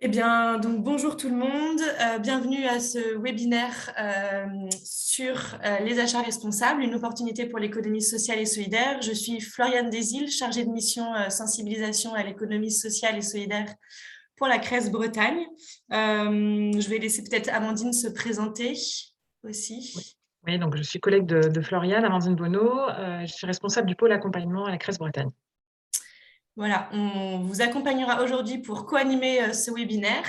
Eh bien, donc bonjour tout le monde, bienvenue à ce webinaire sur les achats responsables, une opportunité pour l'économie sociale et solidaire. Je suis Floriane Desilles, chargée de mission sensibilisation à l'économie sociale et solidaire pour la CRES Bretagne. Je vais laisser peut-être Amandine se présenter aussi. Oui, donc je suis collègue de Floriane, Amandine Bonneau. Je suis responsable du pôle accompagnement à la CRES Bretagne. Voilà, on vous accompagnera aujourd'hui pour co-animer ce webinaire.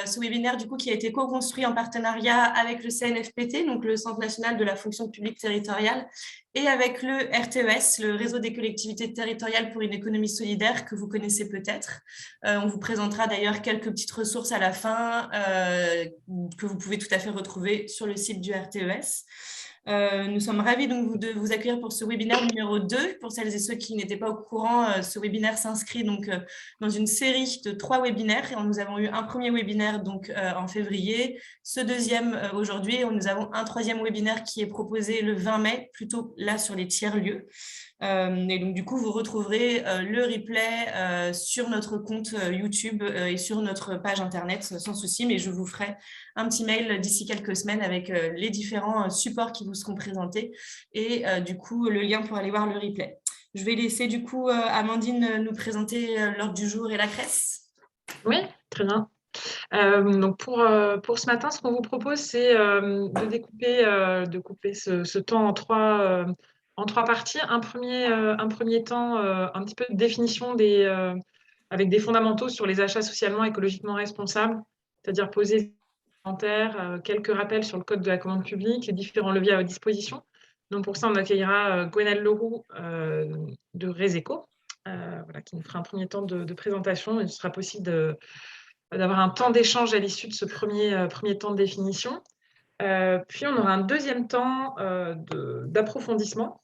Ce webinaire, du coup, qui a été co-construit en partenariat avec le CNFPT, donc le Centre national de la fonction publique territoriale, et avec le RTES, le réseau des collectivités territoriales pour une économie solidaire, que vous connaissez peut-être. On vous présentera d'ailleurs quelques petites ressources à la fin que vous pouvez tout à fait retrouver sur le site du RTES. Nous sommes ravis donc de vous accueillir pour ce webinaire numéro 2. Pour celles et ceux qui n'étaient pas au courant, ce webinaire s'inscrit donc dans une série de 3 webinaires. Et nous avons eu un premier webinaire donc, en février, ce deuxième aujourd'hui, et nous avons un troisième webinaire qui est proposé le 20 mai, plutôt là sur les tiers-lieux. Et donc, du coup, vous retrouverez le replay sur notre compte YouTube et sur notre page Internet sans souci, mais je vous ferai un petit mail d'ici quelques semaines avec les différents supports qui vous seront présentés et du coup, le lien pour aller voir le replay. Je vais laisser du coup Amandine nous présenter l'ordre du jour et la CRES. Oui, très bien. Donc pour ce matin, ce qu'on vous propose, c'est de couper ce temps en trois parties. Un premier temps, un petit peu de définition avec des fondamentaux sur les achats socialement et écologiquement responsables, c'est-à-dire poser des commentaires, quelques rappels sur le code de la commande publique, les différents leviers à votre disposition. Donc pour ça, on accueillera Gwenaëlle Leroux de Reseco, qui nous fera un premier temps de présentation. Il sera possible d'avoir un temps d'échange à l'issue de ce premier temps de définition. Puis, on aura un deuxième temps d'approfondissement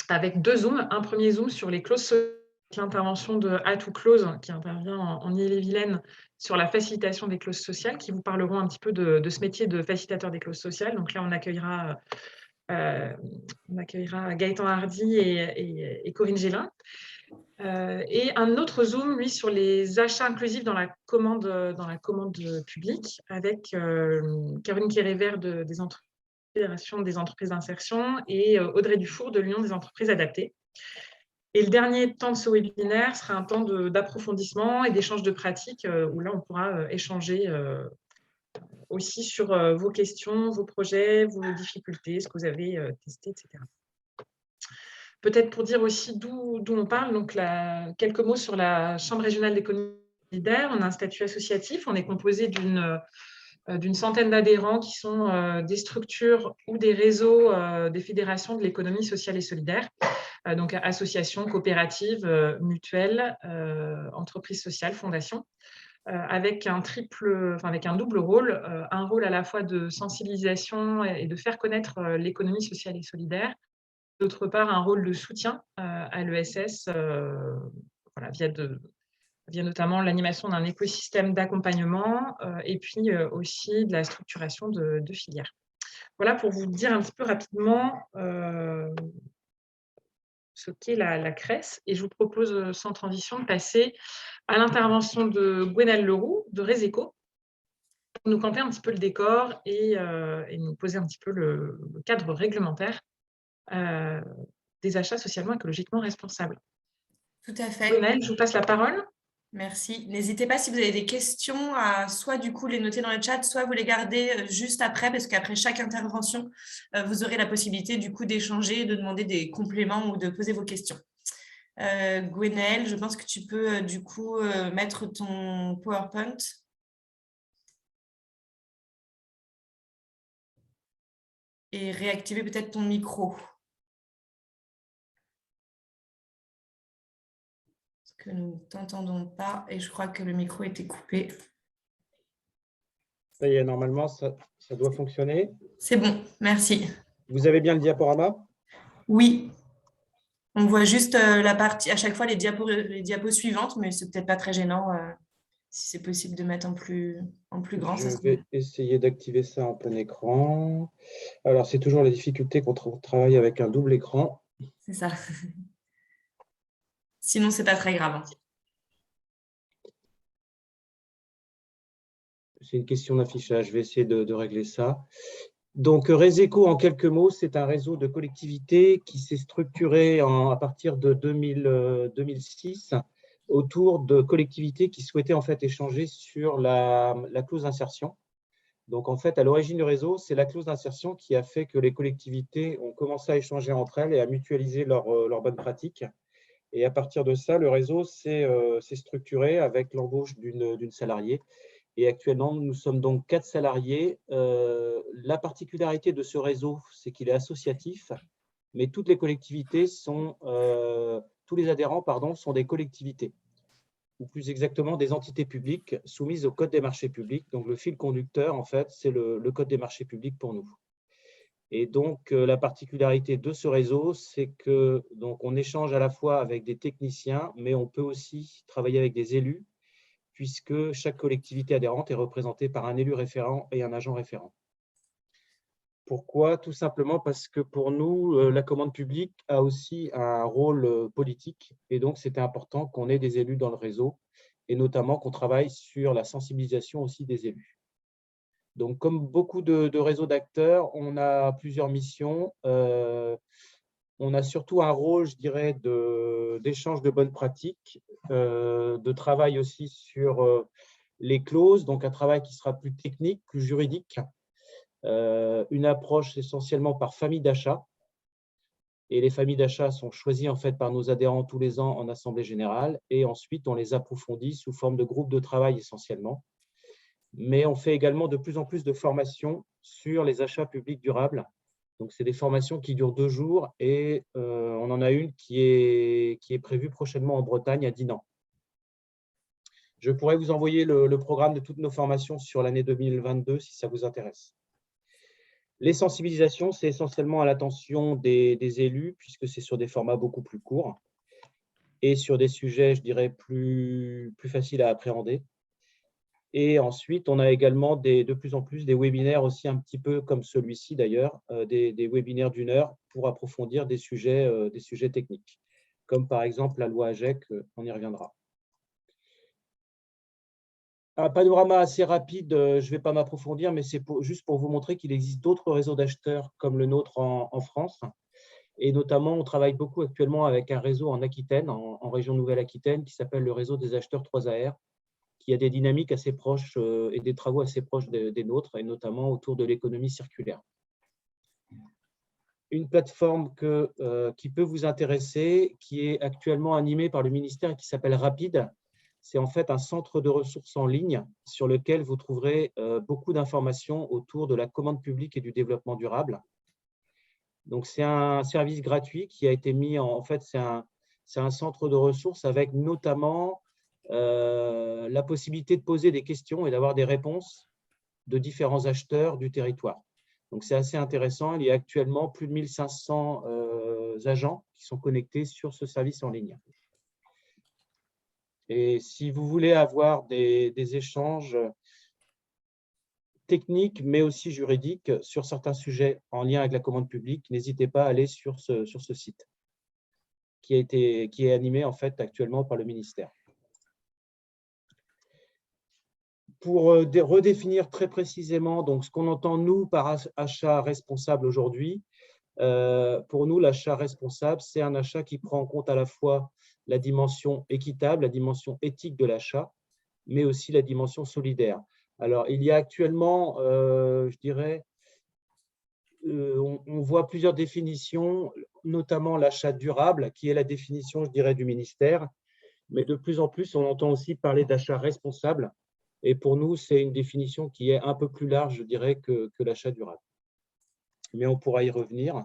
avec 2 zooms. Un premier zoom sur les clauses sociales, l'intervention de A2Close, qui intervient en Ille-et-Vilaine sur la facilitation des clauses sociales, qui vous parleront un petit peu de ce métier de facilitateur des clauses sociales. Donc là, on accueillera Gaëtan Hardy et Corinne Gélin. Et un autre zoom, lui, sur les achats inclusifs dans la commande publique, avec Caroline Kérévert des Fédération des entreprises d'insertion et Audrey Dufour de l'Union des entreprises adaptées. Et le dernier temps de ce webinaire sera un temps d'approfondissement et d'échange de pratiques, où là, on pourra échanger aussi sur vos questions, vos projets, vos difficultés, ce que vous avez testé, etc. Peut-être pour dire aussi d'où on parle, donc quelques mots sur la Chambre régionale d'économie solidaire. On a un statut associatif, on est composé d'une centaine d'adhérents qui sont des structures ou des réseaux des fédérations de l'économie sociale et solidaire, donc associations, coopératives, mutuelles, entreprises sociales, fondations, avec un double rôle, un rôle à la fois de sensibilisation et de faire connaître l'économie sociale et solidaire. D'autre part, un rôle de soutien à l'ESS, via notamment l'animation d'un écosystème d'accompagnement et puis aussi de la structuration de filières. Voilà pour vous dire un petit peu rapidement ce qu'est la CRES. Et je vous propose, sans transition, de passer à l'intervention de Gwenaëlle Leroux de Reseco, pour nous camper un petit peu le décor et nous poser un petit peu le cadre réglementaire des achats socialement écologiquement responsables. Tout à fait. Gwenaëlle, je vous passe la parole. Merci. N'hésitez pas, si vous avez des questions, à soit du coup les noter dans le chat, soit vous les garder juste après, parce qu'après chaque intervention, vous aurez la possibilité du coup d'échanger, de demander des compléments ou de poser vos questions. Gwenaëlle, je pense que tu peux du coup mettre ton PowerPoint. Et réactiver peut-être ton micro. Parce que nous ne t'entendons pas et je crois que le micro était coupé. Ça y est, normalement, ça doit fonctionner. C'est bon, merci. Vous avez bien le diaporama? Oui. On voit juste la partie, à chaque fois les diapos suivantes, mais c'est peut-être pas très gênant si c'est possible de mettre en plus grand. Je vais essayer d'activer ça en plein écran. Alors, c'est toujours la difficulté quand on travaille avec un double écran. C'est ça. Sinon, c'est pas très grave. C'est une question d'affichage, je vais essayer de régler ça. Donc, Réseco, en quelques mots, c'est un réseau de collectivités qui s'est structuré à partir de 2006 autour de collectivités qui souhaitaient en fait échanger sur la clause d'insertion. Donc, en fait, à l'origine du réseau, c'est la clause d'insertion qui a fait que les collectivités ont commencé à échanger entre elles et à mutualiser leurs bonnes pratiques. Et à partir de ça, le réseau s'est structuré avec l'embauche d'une salariée. Et actuellement, nous sommes donc 4 salariés. La particularité de ce réseau, c'est qu'il est associatif, mais toutes les collectivités tous les adhérents, sont des collectivités, ou plus exactement des entités publiques soumises au Code des marchés publics. Donc, le fil conducteur, en fait, c'est le Code des marchés publics pour nous. Et donc, la particularité de ce réseau, c'est que on échange à la fois avec des techniciens, mais on peut aussi travailler avec des élus, puisque chaque collectivité adhérente est représentée par un élu référent et un agent référent. Pourquoi? Tout simplement parce que pour nous, la commande publique a aussi un rôle politique, et donc c'était important qu'on ait des élus dans le réseau, et notamment qu'on travaille sur la sensibilisation aussi des élus. Donc, comme beaucoup de réseaux d'acteurs, on a plusieurs missions. On a surtout un rôle, je dirais, d'échange de bonnes pratiques, de travail aussi sur les clauses, donc un travail qui sera plus technique, plus juridique, une approche essentiellement par famille d'achat. Et les familles d'achat sont choisies en fait par nos adhérents tous les ans en assemblée générale, et ensuite on les approfondit sous forme de groupes de travail essentiellement. Mais on fait également de plus en plus de formations sur les achats publics durables. Donc, c'est des formations qui durent 2 jours, et on en a une qui est prévue prochainement en Bretagne, à Dinan. Je pourrais vous envoyer le programme de toutes nos formations sur l'année 2022 si ça vous intéresse. Les sensibilisations, c'est essentiellement à l'attention des élus, puisque c'est sur des formats beaucoup plus courts et sur des sujets, je dirais, plus faciles à appréhender. Et ensuite, on a également de plus en plus des webinaires aussi, un petit peu comme celui-ci d'ailleurs, des webinaires d'1 heure pour approfondir des sujets techniques, comme par exemple la loi AGEC, on y reviendra. Un panorama assez rapide, je ne vais pas m'approfondir, mais c'est juste pour vous montrer qu'il existe d'autres réseaux d'acheteurs comme le nôtre en France. Et notamment, on travaille beaucoup actuellement avec un réseau en Aquitaine, en région Nouvelle-Aquitaine, qui s'appelle le réseau des acheteurs 3AR, qui a des dynamiques assez proches et des travaux assez proches des nôtres, et notamment autour de l'économie circulaire. Une plateforme qui peut vous intéresser, qui est actuellement animée par le ministère et qui s'appelle Rapide. C'est en fait un centre de ressources en ligne sur lequel vous trouverez beaucoup d'informations autour de la commande publique et du développement durable. Donc, c'est un service gratuit qui a été mis en fait, c'est un centre de ressources avec notamment la possibilité de poser des questions et d'avoir des réponses de différents acheteurs du territoire. Donc, c'est assez intéressant. Il y a actuellement plus de 1500 agents qui sont connectés sur ce service en ligne. Et si vous voulez avoir des échanges techniques, mais aussi juridiques, sur certains sujets en lien avec la commande publique, n'hésitez pas à aller sur ce site qui est animé en fait actuellement par le ministère. Pour redéfinir très précisément donc, ce qu'on entend, nous, par achat responsable aujourd'hui, pour nous, l'achat responsable, c'est un achat qui prend en compte à la fois la dimension équitable, la dimension éthique de l'achat, mais aussi la dimension solidaire. Alors, il y a actuellement, je dirais, on voit plusieurs définitions, notamment l'achat durable, qui est la définition, je dirais, du ministère, mais de plus en plus, on entend aussi parler d'achat responsable. Et pour nous, c'est une définition qui est un peu plus large, je dirais, que l'achat durable. Mais on pourra y revenir.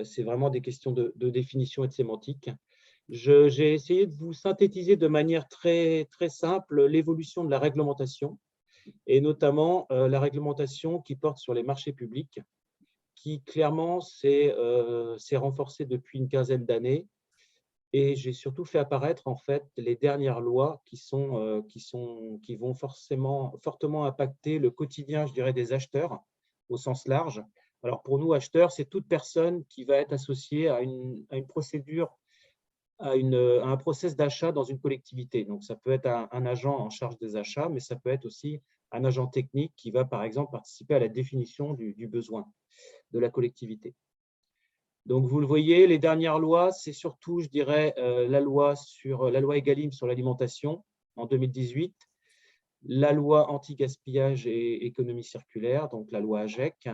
C'est vraiment des questions de définition et de sémantique. J'ai essayé de vous synthétiser de manière très, très simple l'évolution de la réglementation, et notamment la réglementation qui porte sur les marchés publics, qui clairement s'est renforcée depuis une quinzaine d'années. Et j'ai surtout fait apparaître en fait les dernières lois qui vont fortement impacter le quotidien, je dirais, des acheteurs au sens large. Alors pour nous, acheteurs, c'est toute personne qui va être associée à une procédure à un process d'achat dans une collectivité. Donc, ça peut être un agent en charge des achats, mais ça peut être aussi un agent technique qui va, par exemple, participer à la définition du besoin de la collectivité. Donc, vous le voyez, les dernières lois, c'est surtout, je dirais, la loi Egalim sur l'alimentation en 2018, la loi anti-gaspillage et économie circulaire, donc la loi AGEC.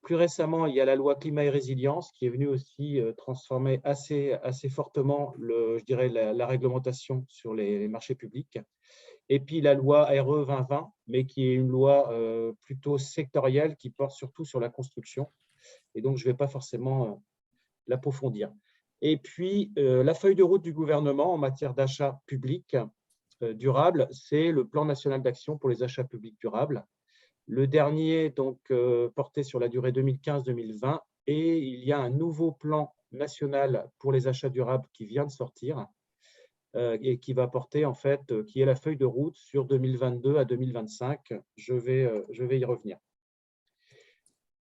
Plus récemment, il y a la loi climat et résilience qui est venue aussi transformer assez fortement, je dirais, la réglementation sur les marchés publics. Et puis la loi RE 2020, mais qui est une loi plutôt sectorielle qui porte surtout sur la construction. Et donc, je ne vais pas forcément l'approfondir. Et puis, la feuille de route du gouvernement en matière d'achat public durable, c'est le plan national d'action pour les achats publics durables. Le dernier, donc, porté sur la durée 2015-2020, et il y a un nouveau plan national pour les achats durables qui vient de sortir et qui va porter, en fait, qui est la feuille de route sur 2022 à 2025. Je vais y revenir.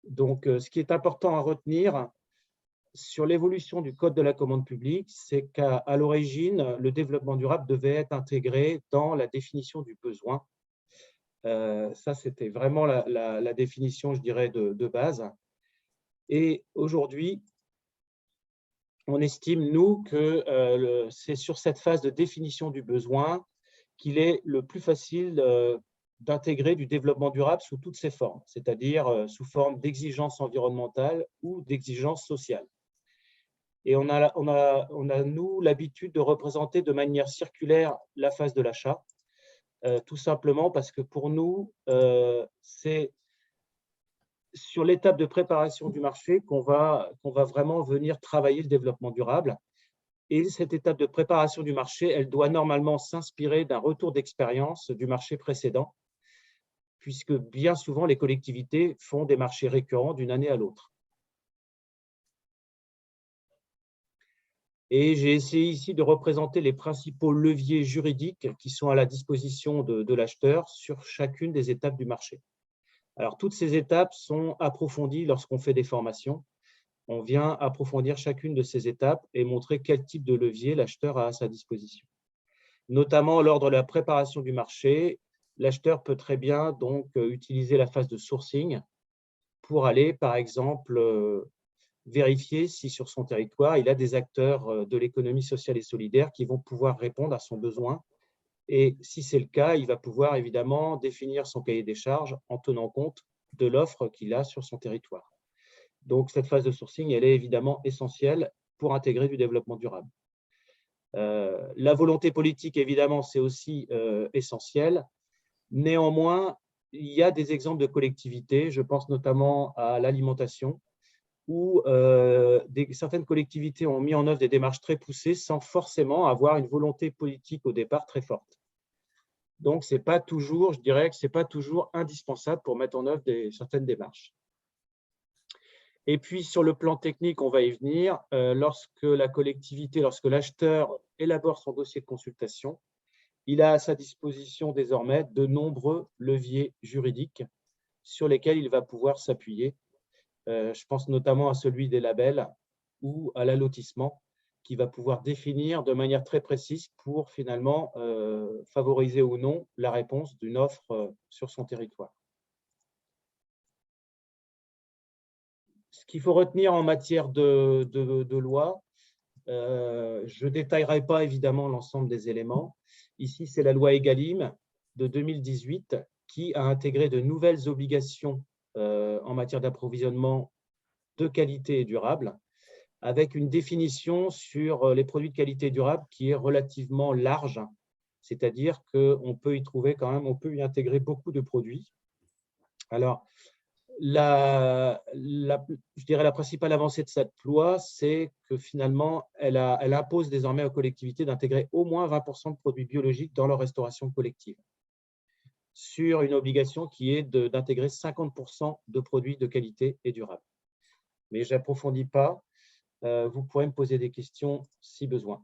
Donc, ce qui est important à retenir sur l'évolution du Code de la commande publique, c'est qu'à l'origine, le développement durable devait être intégré dans la définition du besoin. Ça, c'était vraiment la définition, je dirais, de base. Et aujourd'hui, on estime, nous, que c'est sur cette phase de définition du besoin qu'il est le plus facile d'intégrer du développement durable sous toutes ses formes, c'est-à-dire sous forme d'exigences environnementales ou d'exigences sociales. Et on a nous, l'habitude de représenter de manière circulaire la phase de l'achat, tout simplement parce que pour nous, c'est sur l'étape de préparation du marché qu'on va vraiment venir travailler le développement durable. Et cette étape de préparation du marché, elle doit normalement s'inspirer d'un retour d'expérience du marché précédent, puisque bien souvent, les collectivités font des marchés récurrents d'une année à l'autre. Et j'ai essayé ici de représenter les principaux leviers juridiques qui sont à la disposition de l'acheteur sur chacune des étapes du marché. Alors, toutes ces étapes sont approfondies lorsqu'on fait des formations. On vient approfondir chacune de ces étapes et montrer quel type de levier l'acheteur a à sa disposition. Notamment lors de la préparation du marché, l'acheteur peut très bien donc utiliser la phase de sourcing pour aller, par exemple, vérifier si sur son territoire, il a des acteurs de l'économie sociale et solidaire qui vont pouvoir répondre à son besoin. Et si c'est le cas, il va pouvoir évidemment définir son cahier des charges en tenant compte de l'offre qu'il a sur son territoire. Donc, cette phase de sourcing, elle est évidemment essentielle pour intégrer du développement durable. La volonté politique, évidemment, c'est aussi essentiel. Néanmoins, il y a des exemples de collectivités, je pense notamment à l'alimentation, où certaines collectivités ont mis en œuvre des démarches très poussées sans forcément avoir une volonté politique au départ très forte. Donc, c'est pas toujours, je dirais que ce n'est pas toujours indispensable pour mettre en œuvre certaines démarches. Et puis, sur le plan technique, on va y venir. Lorsque l'acheteur élabore son dossier de consultation, il a à sa disposition désormais de nombreux leviers juridiques sur lesquels il va pouvoir s'appuyer. Je pense notamment à celui des labels ou à l'allotissement, qui va pouvoir définir de manière très précise pour finalement favoriser ou non la réponse d'une offre sur son territoire. Ce qu'il faut retenir en matière de loi, je ne détaillerai pas évidemment l'ensemble des éléments. Ici, c'est la loi Egalim de 2018 qui a intégré de nouvelles obligations en matière d'approvisionnement de qualité et durable, avec une définition sur les produits de qualité durable qui est relativement large, c'est-à-dire qu'on peut y trouver quand même, on peut y intégrer beaucoup de produits. Alors, je dirais la principale avancée de cette loi, c'est que finalement, elle impose désormais aux collectivités d'intégrer au moins 20% de produits biologiques dans leur restauration collective, sur une obligation qui est d'intégrer 50% de produits de qualité et durable. Mais je n'approfondis pas. Vous pourrez me poser des questions si besoin.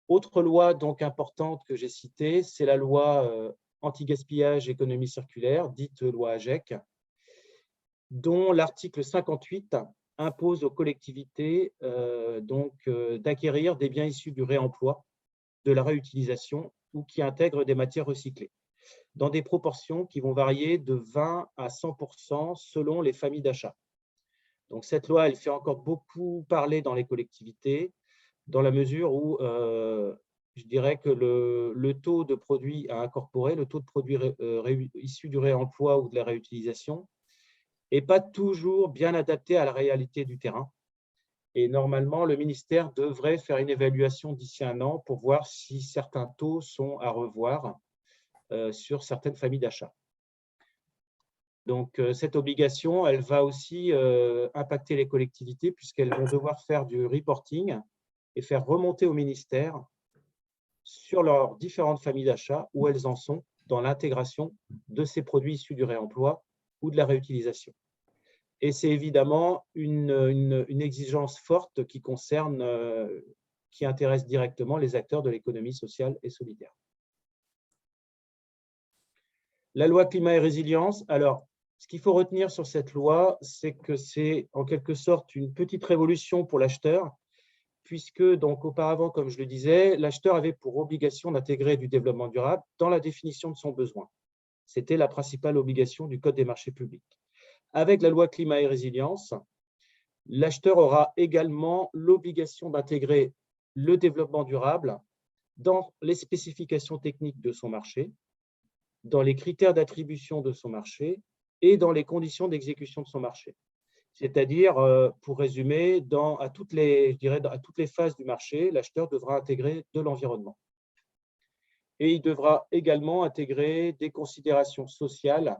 Autre loi donc importante que j'ai citée, c'est la loi anti-gaspillage économie circulaire, dite loi AGEC, dont l'article 58 impose aux collectivités d'acquérir des biens issus du réemploi, de la réutilisation ou qui intègrent des matières recyclées, dans des proportions qui vont varier de 20 à 100% selon les familles d'achat. Donc cette loi, elle fait encore beaucoup parler dans les collectivités, dans la mesure où je dirais que le taux de produits à incorporer, le taux de produits issus du réemploi ou de la réutilisation, n'est pas toujours bien adapté à la réalité du terrain. Et normalement, le ministère devrait faire une évaluation d'ici un an pour voir si certains taux sont à revoir sur certaines familles d'achat. Donc, cette obligation, elle va aussi impacter les collectivités puisqu'elles vont devoir faire du reporting et faire remonter au ministère sur leurs différentes familles d'achat où elles en sont dans l'intégration de ces produits issus du réemploi ou de la réutilisation. Et c'est évidemment une exigence forte qui concerne, qui intéresse directement les acteurs de l'économie sociale et solidaire. La loi climat et résilience, alors, ce qu'il faut retenir sur cette loi, c'est que c'est en quelque sorte une petite révolution pour l'acheteur, puisque donc auparavant, comme je le disais, l'acheteur avait pour obligation d'intégrer du développement durable dans la définition de son besoin. C'était la principale obligation du Code des marchés publics. Avec la loi climat et résilience, l'acheteur aura également l'obligation d'intégrer le développement durable dans les spécifications techniques de son marché, dans les critères d'attribution de son marché et dans les conditions d'exécution de son marché. C'est-à-dire, pour résumer, à toutes les phases du marché, l'acheteur devra intégrer de l'environnement. Et il devra également intégrer des considérations sociales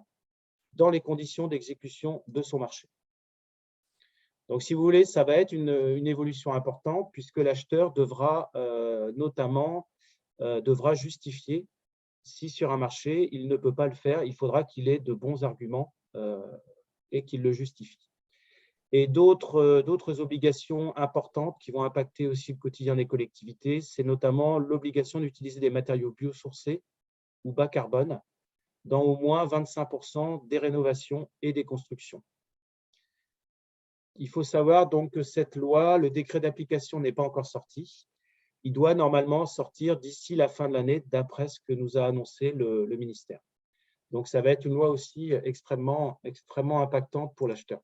dans les conditions d'exécution de son marché. Donc, si vous voulez, ça va être une évolution importante puisque l'acheteur devra notamment justifier si sur un marché, il ne peut pas le faire, il faudra qu'il ait de bons arguments et qu'il le justifie. Et d'autres obligations importantes qui vont impacter aussi le quotidien des collectivités, c'est notamment l'obligation d'utiliser des matériaux biosourcés ou bas carbone dans au moins 25% des rénovations et des constructions. Il faut savoir donc que cette loi, le décret d'application n'est pas encore sorti. Il doit normalement sortir d'ici la fin de l'année, d'après ce que nous a annoncé le ministère. Donc, ça va être une loi aussi extrêmement impactante pour l'acheteur.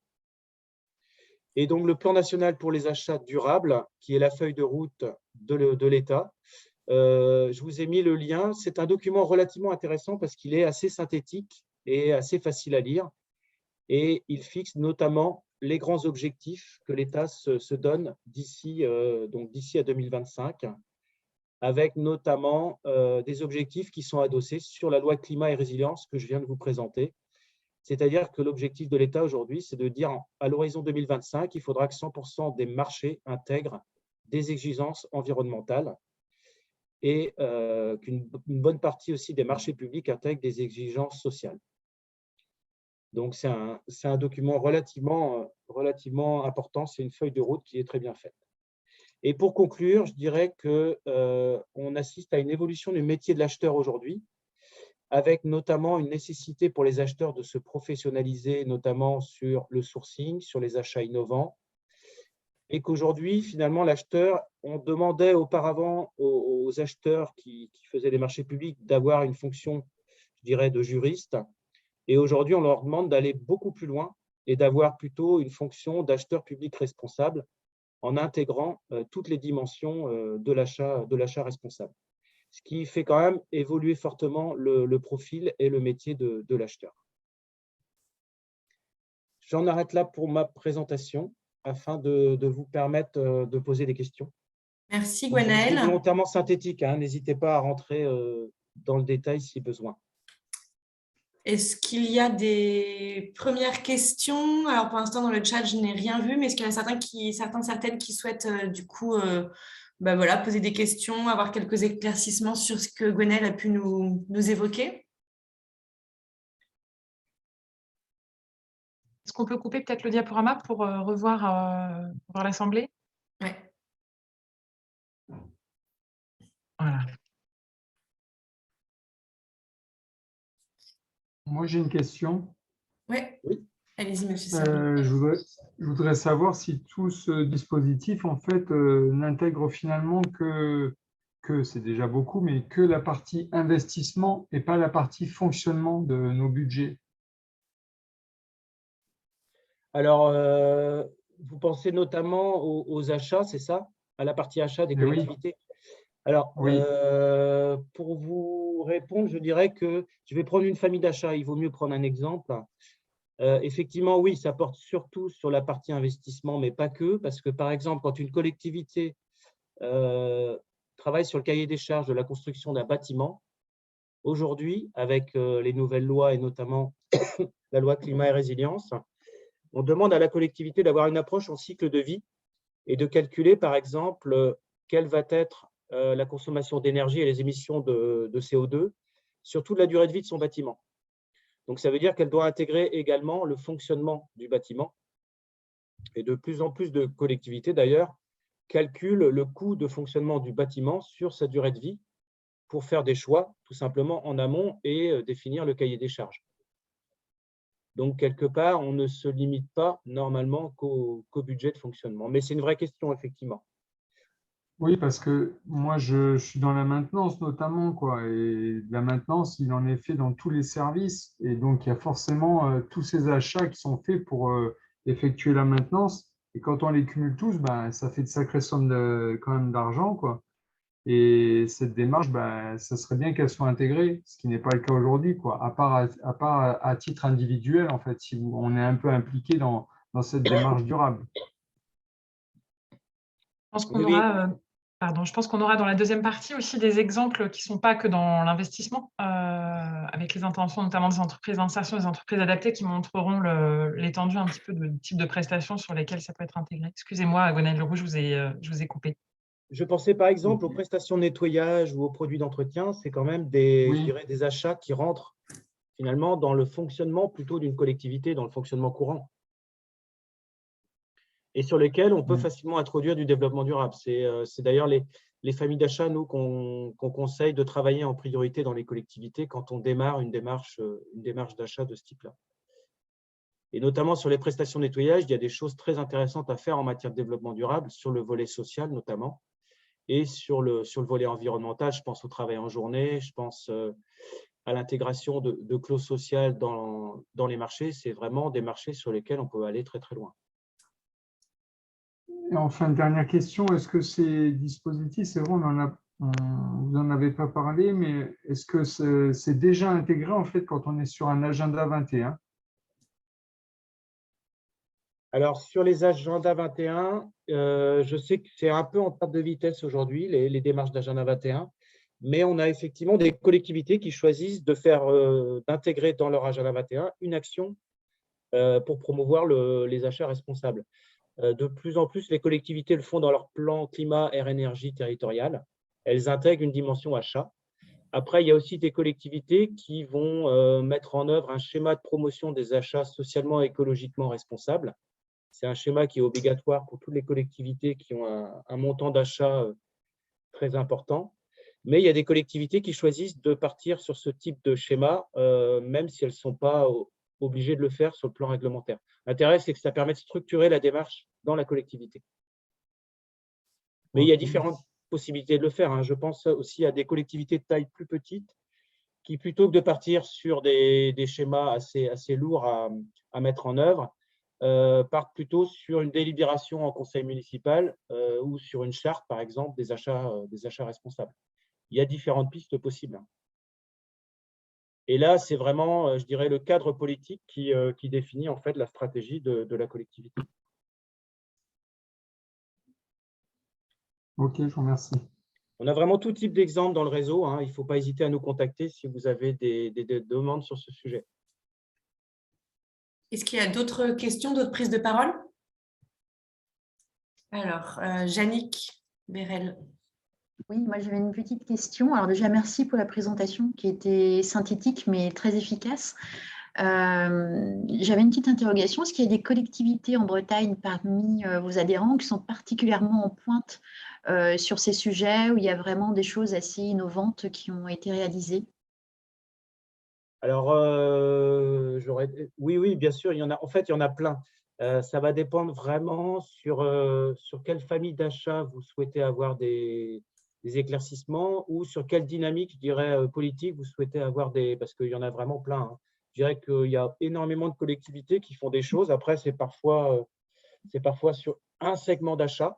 Et donc, le plan national pour les achats durables, qui est la feuille de route de l'État, je vous ai mis le lien. C'est un document relativement intéressant parce qu'il est assez synthétique et assez facile à lire. Et il fixe notamment les grands objectifs que l'État se donne d'ici à 2025, avec notamment des objectifs qui sont adossés sur la loi climat et résilience que je viens de vous présenter. C'est-à-dire que l'objectif de l'État aujourd'hui, c'est de dire à l'horizon 2025, il faudra que 100% des marchés intègrent des exigences environnementales et qu'une bonne partie aussi des marchés publics intègrent des exigences sociales. Donc, c'est un document relativement important. C'est une feuille de route qui est très bien faite. Et pour conclure, je dirais qu'on assiste à une évolution du métier de l'acheteur aujourd'hui, avec notamment une nécessité pour les acheteurs de se professionnaliser, notamment sur le sourcing, sur les achats innovants. Et qu'aujourd'hui, finalement, l'acheteur, on demandait auparavant aux acheteurs qui faisaient des marchés publics d'avoir une fonction, je dirais, de juriste. Et aujourd'hui, on leur demande d'aller beaucoup plus loin et d'avoir plutôt une fonction d'acheteur public responsable en intégrant toutes les dimensions de l'achat responsable. Ce qui fait quand même évoluer fortement le profil et le métier de l'acheteur. J'en arrête là pour ma présentation afin de vous permettre de poser des questions. Merci Gwenaëlle. C'est volontairement synthétique, hein, n'hésitez pas à rentrer dans le détail si besoin. Est-ce qu'il y a des premières questions? Alors, pour l'instant, dans le chat, je n'ai rien vu, mais est-ce qu'il y en a certaines qui souhaitent poser des questions, avoir quelques éclaircissements sur ce que Gwenaëlle a pu nous évoquer? Est-ce qu'on peut couper peut-être le diaporama pour revoir l'Assemblée? Oui. Voilà. Moi, j'ai une question. Oui. Allez-y, monsieur Servi. Je voudrais savoir si tout ce dispositif, en fait, n'intègre finalement que c'est déjà beaucoup, mais que la partie investissement et pas la partie fonctionnement de nos budgets. Alors, vous pensez notamment aux achats, c'est ça? À la partie achat des Eh oui, collectivités? Alors, oui, pour vous répondre, je dirais que je vais prendre une famille d'achat. Il vaut mieux prendre un exemple. Effectivement, oui, ça porte surtout sur la partie investissement, mais pas que, parce que, par exemple, quand une collectivité travaille sur le cahier des charges de la construction d'un bâtiment, aujourd'hui, avec les nouvelles lois et notamment la loi climat et résilience, on demande à la collectivité d'avoir une approche en cycle de vie et de calculer, par exemple, quelle va être la consommation d'énergie et les émissions de CO2 sur toute la durée de vie de son bâtiment. Donc, ça veut dire qu'elle doit intégrer également le fonctionnement du bâtiment. Et de plus en plus de collectivités, d'ailleurs, calculent le coût de fonctionnement du bâtiment sur sa durée de vie pour faire des choix, tout simplement en amont, et définir le cahier des charges. Donc, quelque part, on ne se limite pas normalement qu'au budget de fonctionnement. Mais c'est une vraie question, effectivement. oui, parce que moi, je suis dans la maintenance notamment, quoi, et la maintenance, il en est fait dans tous les services, et donc il y a forcément tous ces achats qui sont faits pour effectuer la maintenance, et quand on les cumule tous, ben, ça fait de sacrées sommes quand même d'argent, quoi. Et cette démarche, ben, ça serait bien qu'elle soit intégrée, ce qui n'est pas le cas aujourd'hui, quoi, à part à titre individuel, en fait, si on est un peu impliqué dans cette démarche durable. Je pense qu'on Oui, oui. aura, je pense qu'on aura dans la deuxième partie aussi des exemples qui ne sont pas que dans l'investissement, avec les interventions notamment des entreprises d'insertion, des entreprises adaptées qui montreront l'étendue un petit peu de type de prestations sur lesquelles ça peut être intégré. Excusez-moi, Gwenaëlle Leroux, je vous ai coupé. Je pensais par exemple aux Ok. prestations de nettoyage ou aux produits d'entretien. C'est quand même je Oui, dirais, des achats qui rentrent finalement dans le fonctionnement plutôt d'une collectivité, dans le fonctionnement courant, et sur lesquels on peut oui. facilement introduire du développement durable. C'est d'ailleurs les familles d'achat, nous, qu'on conseille de travailler en priorité dans les collectivités quand on démarre une démarche d'achat de ce type-là. Et notamment sur les prestations de nettoyage, il y a des choses très intéressantes à faire en matière de développement durable, sur le volet social notamment, et sur le volet environnemental. Je pense au travail en journée, je pense à l'intégration de clauses sociales dans les marchés. C'est vraiment des marchés sur lesquels on peut aller très, très loin. Et enfin, dernière question, est-ce que ces dispositifs, c'est vrai, vous n'en avez pas parlé, mais est-ce que c'est déjà intégré en fait quand on est sur un agenda 21? Alors, sur les agendas 21, je sais que c'est un peu en perte de vitesse aujourd'hui, les démarches d'agenda 21, mais on a effectivement des collectivités qui choisissent d'intégrer dans leur agenda 21 une action pour promouvoir les achats responsables. De plus en plus, les collectivités le font dans leur plan climat, air, énergie territorial. Elles intègrent une dimension achat. Après, il y a aussi des collectivités qui vont mettre en œuvre un schéma de promotion des achats socialement et écologiquement responsables. C'est un schéma qui est obligatoire pour toutes les collectivités qui ont un montant d'achat très important. Mais il y a des collectivités qui choisissent de partir sur ce type de schéma, même si elles ne sont pas obligées de le faire sur le plan réglementaire. L'intérêt, c'est que ça permet de structurer la démarche dans la collectivité. Mais il y a Ok. différentes possibilités de le faire. Je pense aussi à des collectivités de taille plus petite qui, plutôt que de partir sur des schémas assez lourds à mettre en œuvre, partent plutôt sur une délibération en conseil municipal ou sur une charte, par exemple, des achats responsables. Il y a différentes pistes possibles. Et là, c'est vraiment, je dirais, le cadre politique qui définit en fait la stratégie de la collectivité. Ok, je vous remercie. On a vraiment tout type d'exemples dans le réseau. Il ne faut pas hésiter à nous contacter si vous avez des demandes sur ce sujet. Est-ce qu'il y a d'autres questions, d'autres prises de parole? Alors, Yannick Bérel. Oui, moi j'avais une petite question. Alors déjà, merci pour la présentation qui était synthétique mais très efficace. J'avais une petite interrogation. Est-ce qu'il y a des collectivités en Bretagne parmi vos adhérents qui sont particulièrement en pointe sur ces sujets où il y a vraiment des choses assez innovantes qui ont été réalisées? Alors, oui, bien sûr, il y en a. En fait, il y en a plein. Ça va dépendre vraiment sur quelle famille d'achat vous souhaitez avoir des éclaircissements ou sur quelle dynamique, je dirais, politique vous souhaitez avoir parce qu'il y en a vraiment plein, hein. Je dirais qu'il y a énormément de collectivités qui font des choses. Après, c'est parfois sur un segment d'achat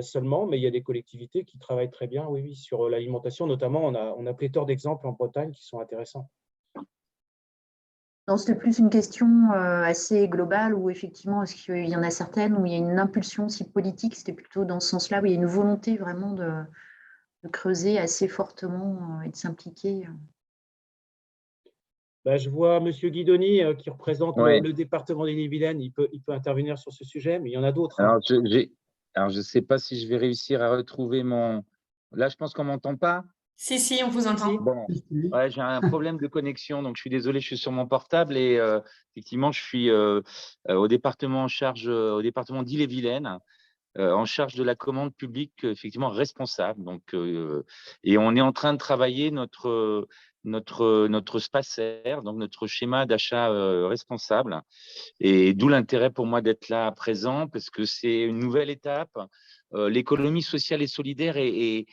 seulement, mais il y a des collectivités qui travaillent très bien, oui, sur l'alimentation. Notamment, on a pléthore d'exemples en Bretagne qui sont intéressants. Non, c'était plus une question assez globale où effectivement, est-ce qu'il y en a certaines où il y a une impulsion aussi politique, c'était plutôt dans ce sens-là, où il y a une volonté vraiment de creuser assez fortement et de s'impliquer. Je vois M. Guidoni qui représente Ouais. le département d'Ille-et-Vilaine. Il peut intervenir sur ce sujet, mais il y en a d'autres. Alors, je ne sais pas si je vais réussir à retrouver mon… Là, je pense qu'on ne m'entend pas. Si, on vous entend. Bon, ouais, j'ai un problème de connexion, donc je suis désolé, je suis sur mon portable et effectivement, je suis au département au département d'Ille-et-Vilaine, en charge de la commande publique, effectivement responsable. Donc, et on est en train de travailler notre SPACER, donc notre schéma d'achat responsable. Et d'où l'intérêt pour moi d'être là à présent, parce que c'est une nouvelle étape. L'économie sociale et solidaire est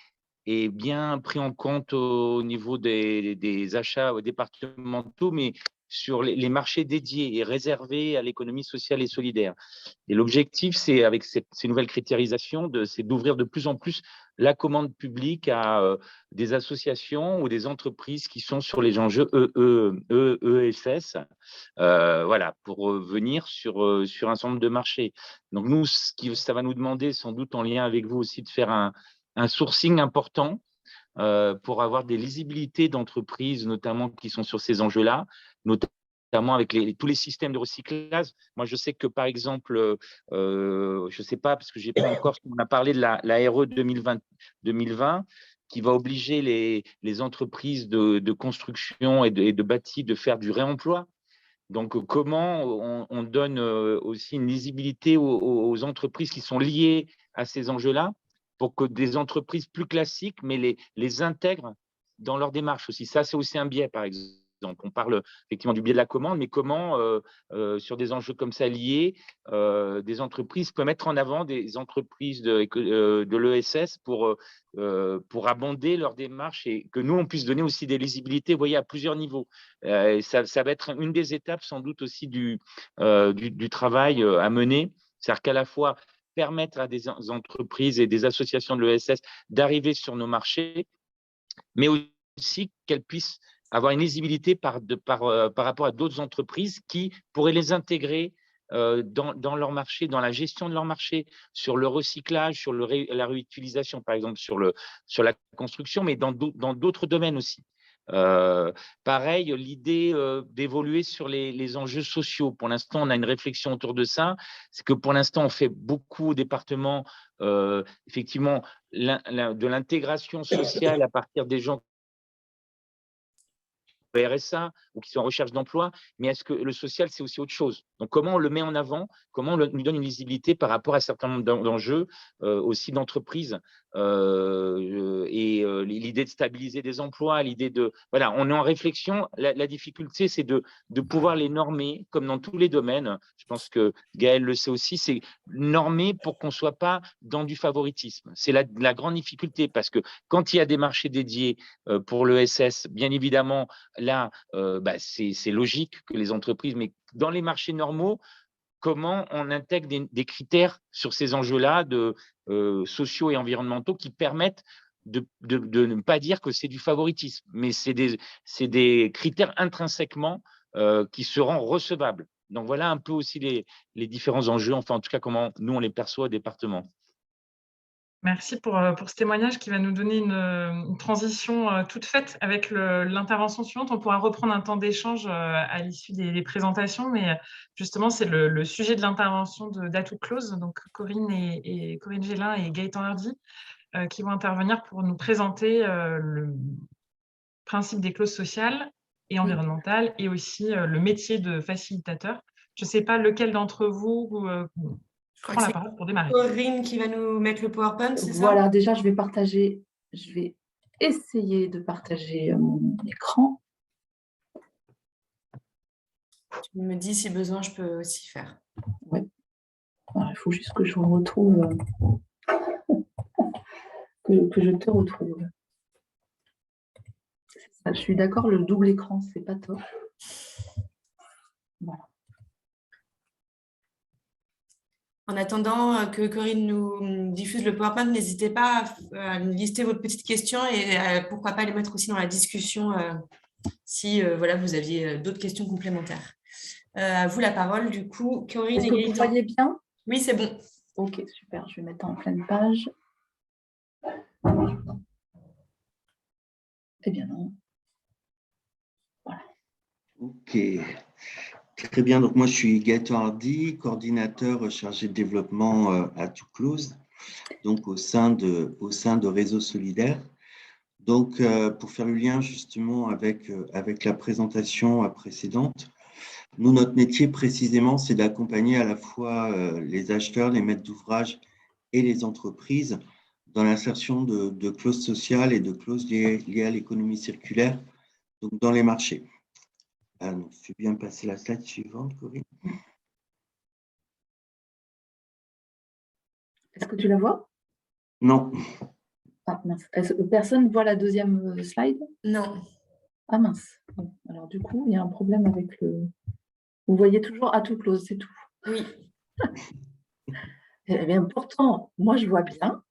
bien pris en compte au niveau des achats départementaux, mais sur les marchés dédiés et réservés à l'économie sociale et solidaire. Et l'objectif, c'est avec ces nouvelles critérisations, c'est d'ouvrir de plus en plus la commande publique à des associations ou des entreprises qui sont sur les enjeux ESS, voilà, pour venir sur un certain nombre de marchés. Donc nous, ça va nous demander sans doute en lien avec vous aussi de faire un sourcing important pour avoir des lisibilités d'entreprises, notamment qui sont sur ces enjeux-là, notamment avec tous les systèmes de recyclage. Moi, je sais que, par exemple, je ne sais pas, parce que je n'ai pas encore, on a parlé de la RE 2020, qui va obliger les entreprises de construction et de bâti de faire du réemploi. Donc, comment on donne aussi une lisibilité aux entreprises qui sont liées à ces enjeux-là pour que des entreprises plus classiques, mais les intègrent dans leur démarche aussi. Ça, c'est aussi un biais, par exemple. On parle effectivement du biais de la commande, mais comment, sur des enjeux comme ça liés, des entreprises peuvent mettre en avant des entreprises de l'ESS pour abonder leur démarche et que nous, on puisse donner aussi des lisibilités, vous voyez, à plusieurs niveaux. Ça va être une des étapes, sans doute, aussi du travail à mener. C'est-à-dire qu'à la fois permettre à des entreprises et des associations de l'ESS d'arriver sur nos marchés, mais aussi qu'elles puissent avoir une lisibilité par rapport à d'autres entreprises qui pourraient les intégrer dans leur marché, dans la gestion de leur marché, sur le recyclage, sur la réutilisation, par exemple, sur la construction, mais dans d'autres domaines aussi. Pareil, l'idée d'évoluer sur les enjeux sociaux. Pour l'instant, on a une réflexion autour de ça. C'est que pour l'instant, on fait beaucoup au département, effectivement, de l'intégration sociale à partir des gens RSA ou qui sont en recherche d'emploi, mais est-ce que le social, c'est aussi autre chose? Donc, comment on le met en avant? Comment on lui donne une lisibilité par rapport à un certain nombre d'enjeux aussi d'entreprise et l'idée de stabiliser des emplois, l'idée de… Voilà, on est en réflexion. La difficulté, c'est de pouvoir les normer, comme dans tous les domaines. Je pense que Gaël le sait aussi, c'est normer pour qu'on ne soit pas dans du favoritisme. C'est la grande difficulté, parce que quand il y a des marchés dédiés pour l'ESS, bien évidemment, là, c'est logique que les entreprises, mais dans les marchés normaux, comment on intègre des critères sur ces enjeux-là sociaux et environnementaux qui permettent de ne pas dire que c'est du favoritisme, mais c'est des critères intrinsèquement qui seront recevables. Donc, voilà un peu aussi les différents enjeux, enfin, en tout cas, comment nous, on les perçoit au département. Merci pour ce témoignage qui va nous donner une transition toute faite avec l'intervention suivante. On pourra reprendre un temps d'échange à l'issue des présentations, mais justement, c'est le sujet de l'intervention d'Atout Close, donc Corinne Gélin et Gaëtan Hardy, qui vont intervenir pour nous présenter le principe des clauses sociales et environnementales et aussi le métier de facilitateur. Je ne sais pas lequel d'entre vous prend la parole pour démarrer. Corinne qui va nous mettre le PowerPoint, c'est ça? Voilà, déjà, je vais essayer de partager mon écran. Il me dit si besoin, je peux aussi faire. Ouais. Alors, il faut juste que je retrouve, que je te retrouve. Ça, je suis d'accord, le double écran, c'est pas top. Voilà. En attendant que Corinne nous diffuse le PowerPoint, n'hésitez pas à nous lister vos petites questions et pourquoi pas les mettre aussi dans la discussion si voilà, vous aviez d'autres questions complémentaires. À vous la parole, du coup, Corinne. Est-ce que vous voyez bien? Oui, c'est bon. Ok, super, je vais mettre en pleine page. Eh bien non. Voilà. Ok, très bien. Donc moi, je suis Gaëtan Hardy, coordinateur chargé de développement à Touclose, donc au sein de Réseau Solidaire. Donc, pour faire le lien justement avec la présentation précédente, nous, notre métier précisément, c'est d'accompagner à la fois les acheteurs, les maîtres d'ouvrage et les entreprises dans l'insertion de clauses sociales et de clauses liées à l'économie circulaire, donc dans les marchés. Alors, je vais bien passer la slide suivante, Corinne. Est-ce que tu la vois? Non. Ah mince. Personne ne voit la deuxième slide? Non. Ah mince. Bon, alors du coup, il y a un problème avec le... Vous voyez toujours à tout close, c'est tout. Oui. Eh bien, pourtant, moi, je vois bien.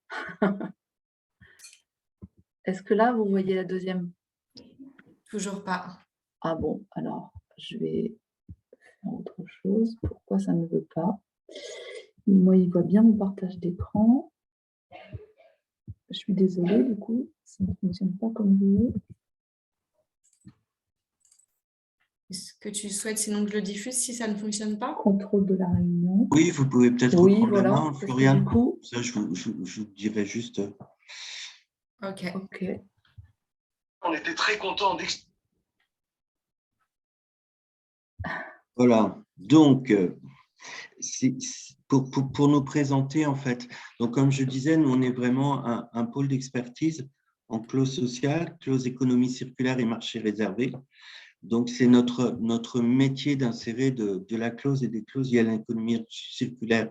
Est-ce que là, vous voyez la deuxième? Toujours pas. Ah bon, alors, je vais faire autre chose. Pourquoi ça ne veut pas? Moi, il voit bien mon partage d'écran. Je suis désolée, du coup, ça ne fonctionne pas comme je veux. Est-ce que tu souhaites sinon que je le diffuse si ça ne fonctionne pas? Contrôle de la réunion. Oui, vous pouvez peut-être reprendre la main, Florian. Du coup, ça, je dirais juste. Ok. Ok. On était très contents d'expliquer. Voilà. Donc, pour nous présenter, en fait, donc comme je disais, nous, on est vraiment un pôle d'expertise en clause sociale, clause économie circulaire et marché réservé. Donc, c'est notre métier d'insérer de la clause et des clauses liées à l'économie circulaire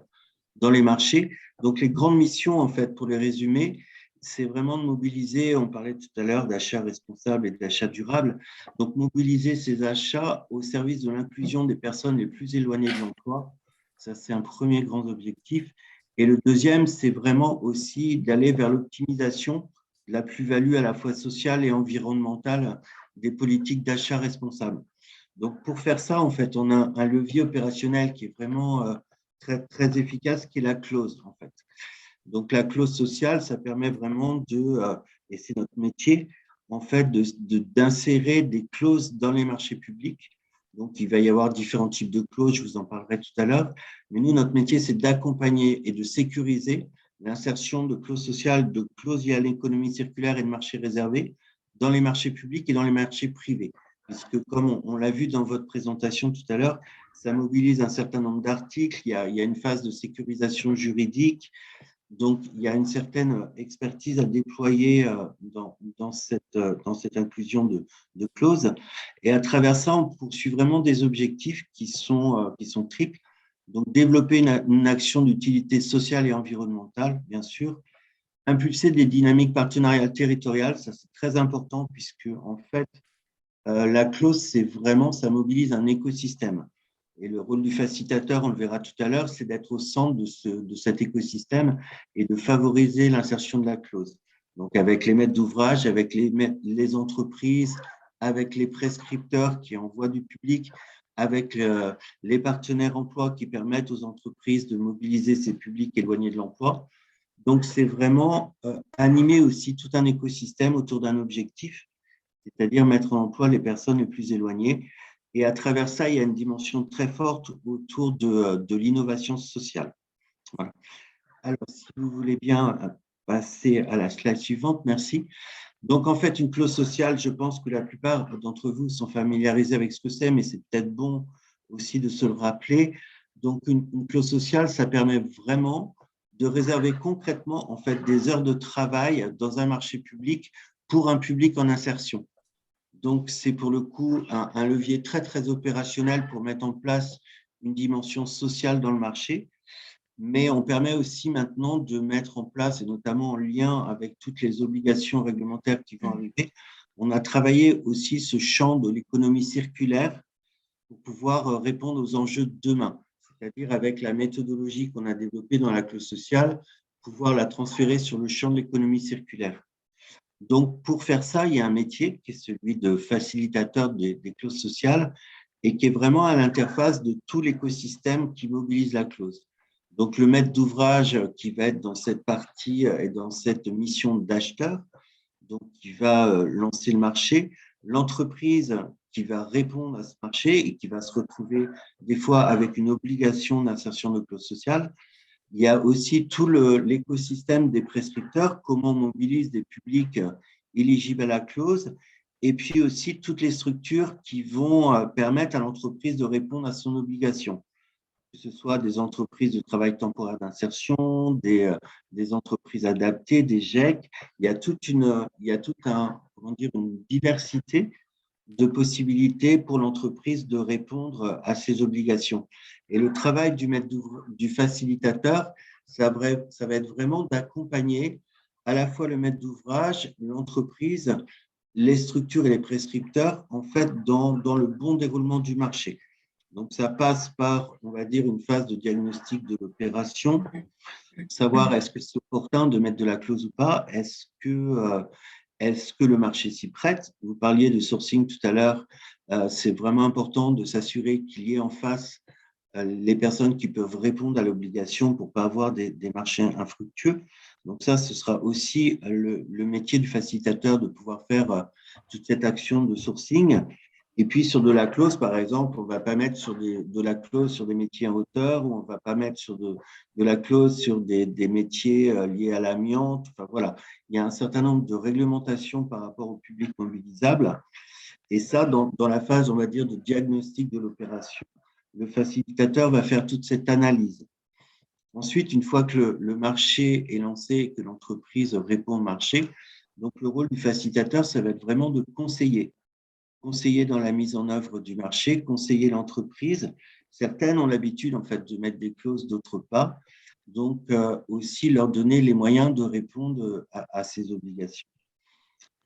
dans les marchés. Donc, les grandes missions, en fait, pour les résumer, c'est vraiment de mobiliser, on parlait tout à l'heure d'achat responsable et d'achat durable, donc mobiliser ces achats au service de l'inclusion des personnes les plus éloignées de l'emploi. Ça, c'est un premier grand objectif. Et le deuxième, c'est vraiment aussi d'aller vers l'optimisation de la plus-value à la fois sociale et environnementale des politiques d'achat responsable. Donc, pour faire ça, en fait, on a un levier opérationnel qui est vraiment très, très efficace, qui est la clause, en fait. Donc, la clause sociale, ça permet vraiment et c'est notre métier, en fait, d'insérer des clauses dans les marchés publics. Donc, il va y avoir différents types de clauses, je vous en parlerai tout à l'heure. Mais nous, notre métier, c'est d'accompagner et de sécuriser l'insertion de clauses sociales, de clauses liées à l'économie circulaire et de marchés réservés dans les marchés publics et dans les marchés privés. Puisque, comme on l'a vu dans votre présentation tout à l'heure, ça mobilise un certain nombre d'articles, il y a une phase de sécurisation juridique, donc il y a une certaine expertise à déployer dans cette inclusion de clauses. Et à travers ça, on poursuit vraiment des objectifs qui sont triples. Donc, développer une action d'utilité sociale et environnementale, bien sûr. Impulser des dynamiques partenariales territoriales, ça c'est très important puisque, en fait, la clause, c'est vraiment, ça mobilise un écosystème. Et le rôle du facilitateur, on le verra tout à l'heure, c'est d'être au centre de cet écosystème et de favoriser l'insertion de la clause. Donc, avec les maîtres d'ouvrage, avec les entreprises, avec les prescripteurs qui envoient du public, avec les partenaires emploi qui permettent aux entreprises de mobiliser ces publics éloignés de l'emploi. Donc, c'est vraiment animer aussi tout un écosystème autour d'un objectif, c'est-à-dire mettre en emploi les personnes les plus éloignées. Et à travers ça, il y a une dimension très forte autour de l'innovation sociale. Voilà. Alors, si vous voulez bien passer à la slide suivante, merci. Donc, en fait, une clause sociale, je pense que la plupart d'entre vous sont familiarisés avec ce que c'est, mais c'est peut-être bon aussi de se le rappeler. Donc, une clause sociale, ça permet vraiment de réserver concrètement en fait, des heures de travail dans un marché public pour un public en insertion. Donc, c'est pour le coup un levier très, très opérationnel pour mettre en place une dimension sociale dans le marché. Mais on permet aussi maintenant de mettre en place, et notamment en lien avec toutes les obligations réglementaires qui vont arriver, on a travaillé aussi ce champ de l'économie circulaire pour pouvoir répondre aux enjeux de demain, c'est-à-dire avec la méthodologie qu'on a développée dans la clause sociale, pouvoir la transférer sur le champ de l'économie circulaire. Donc, pour faire ça, il y a un métier qui est celui de facilitateur des clauses sociales et qui est vraiment à l'interface de tout l'écosystème qui mobilise la clause. Donc, le maître d'ouvrage qui va être dans cette partie et dans cette mission d'acheteur, donc qui va lancer le marché, l'entreprise qui va répondre à ce marché et qui va se retrouver des fois avec une obligation d'insertion de clause sociale. Il y a aussi tout l'écosystème des prescripteurs, comment on mobilise des publics éligibles à la clause, et puis aussi toutes les structures qui vont permettre à l'entreprise de répondre à son obligation, que ce soit des entreprises de travail temporaire d'insertion, des entreprises adaptées, des GEC. Il y a une diversité de possibilités pour l'entreprise de répondre à ses obligations. Et le travail du facilitateur, ça va être vraiment d'accompagner à la fois le maître d'ouvrage, l'entreprise, les structures et les prescripteurs, en fait, dans le bon déroulement du marché. Donc, ça passe par, on va dire, une phase de diagnostic de l'opération, savoir est-ce que c'est opportun de mettre de la clause ou pas, est-ce que le marché s'y prête? Vous parliez de sourcing tout à l'heure. C'est vraiment important de s'assurer qu'il y ait en face les personnes qui peuvent répondre à l'obligation pour ne pas avoir des marchés infructueux. Donc ça, ce sera aussi le métier du facilitateur de pouvoir faire toute cette action de sourcing. Et puis, sur de la clause, par exemple, on ne va pas mettre de la clause sur des métiers en hauteur ou on ne va pas mettre de la clause sur des métiers liés à l'amiante. Enfin, voilà, il y a un certain nombre de réglementations par rapport au public mobilisable. Et ça, dans la phase, on va dire, de diagnostic de l'opération, le facilitateur va faire toute cette analyse. Ensuite, une fois que le marché est lancé et que l'entreprise répond au marché, donc le rôle du facilitateur, ça va être vraiment de conseiller dans la mise en œuvre du marché, conseiller l'entreprise. Certaines ont l'habitude en fait de mettre des clauses, d'autres pas. Donc aussi leur donner les moyens de répondre à ces obligations.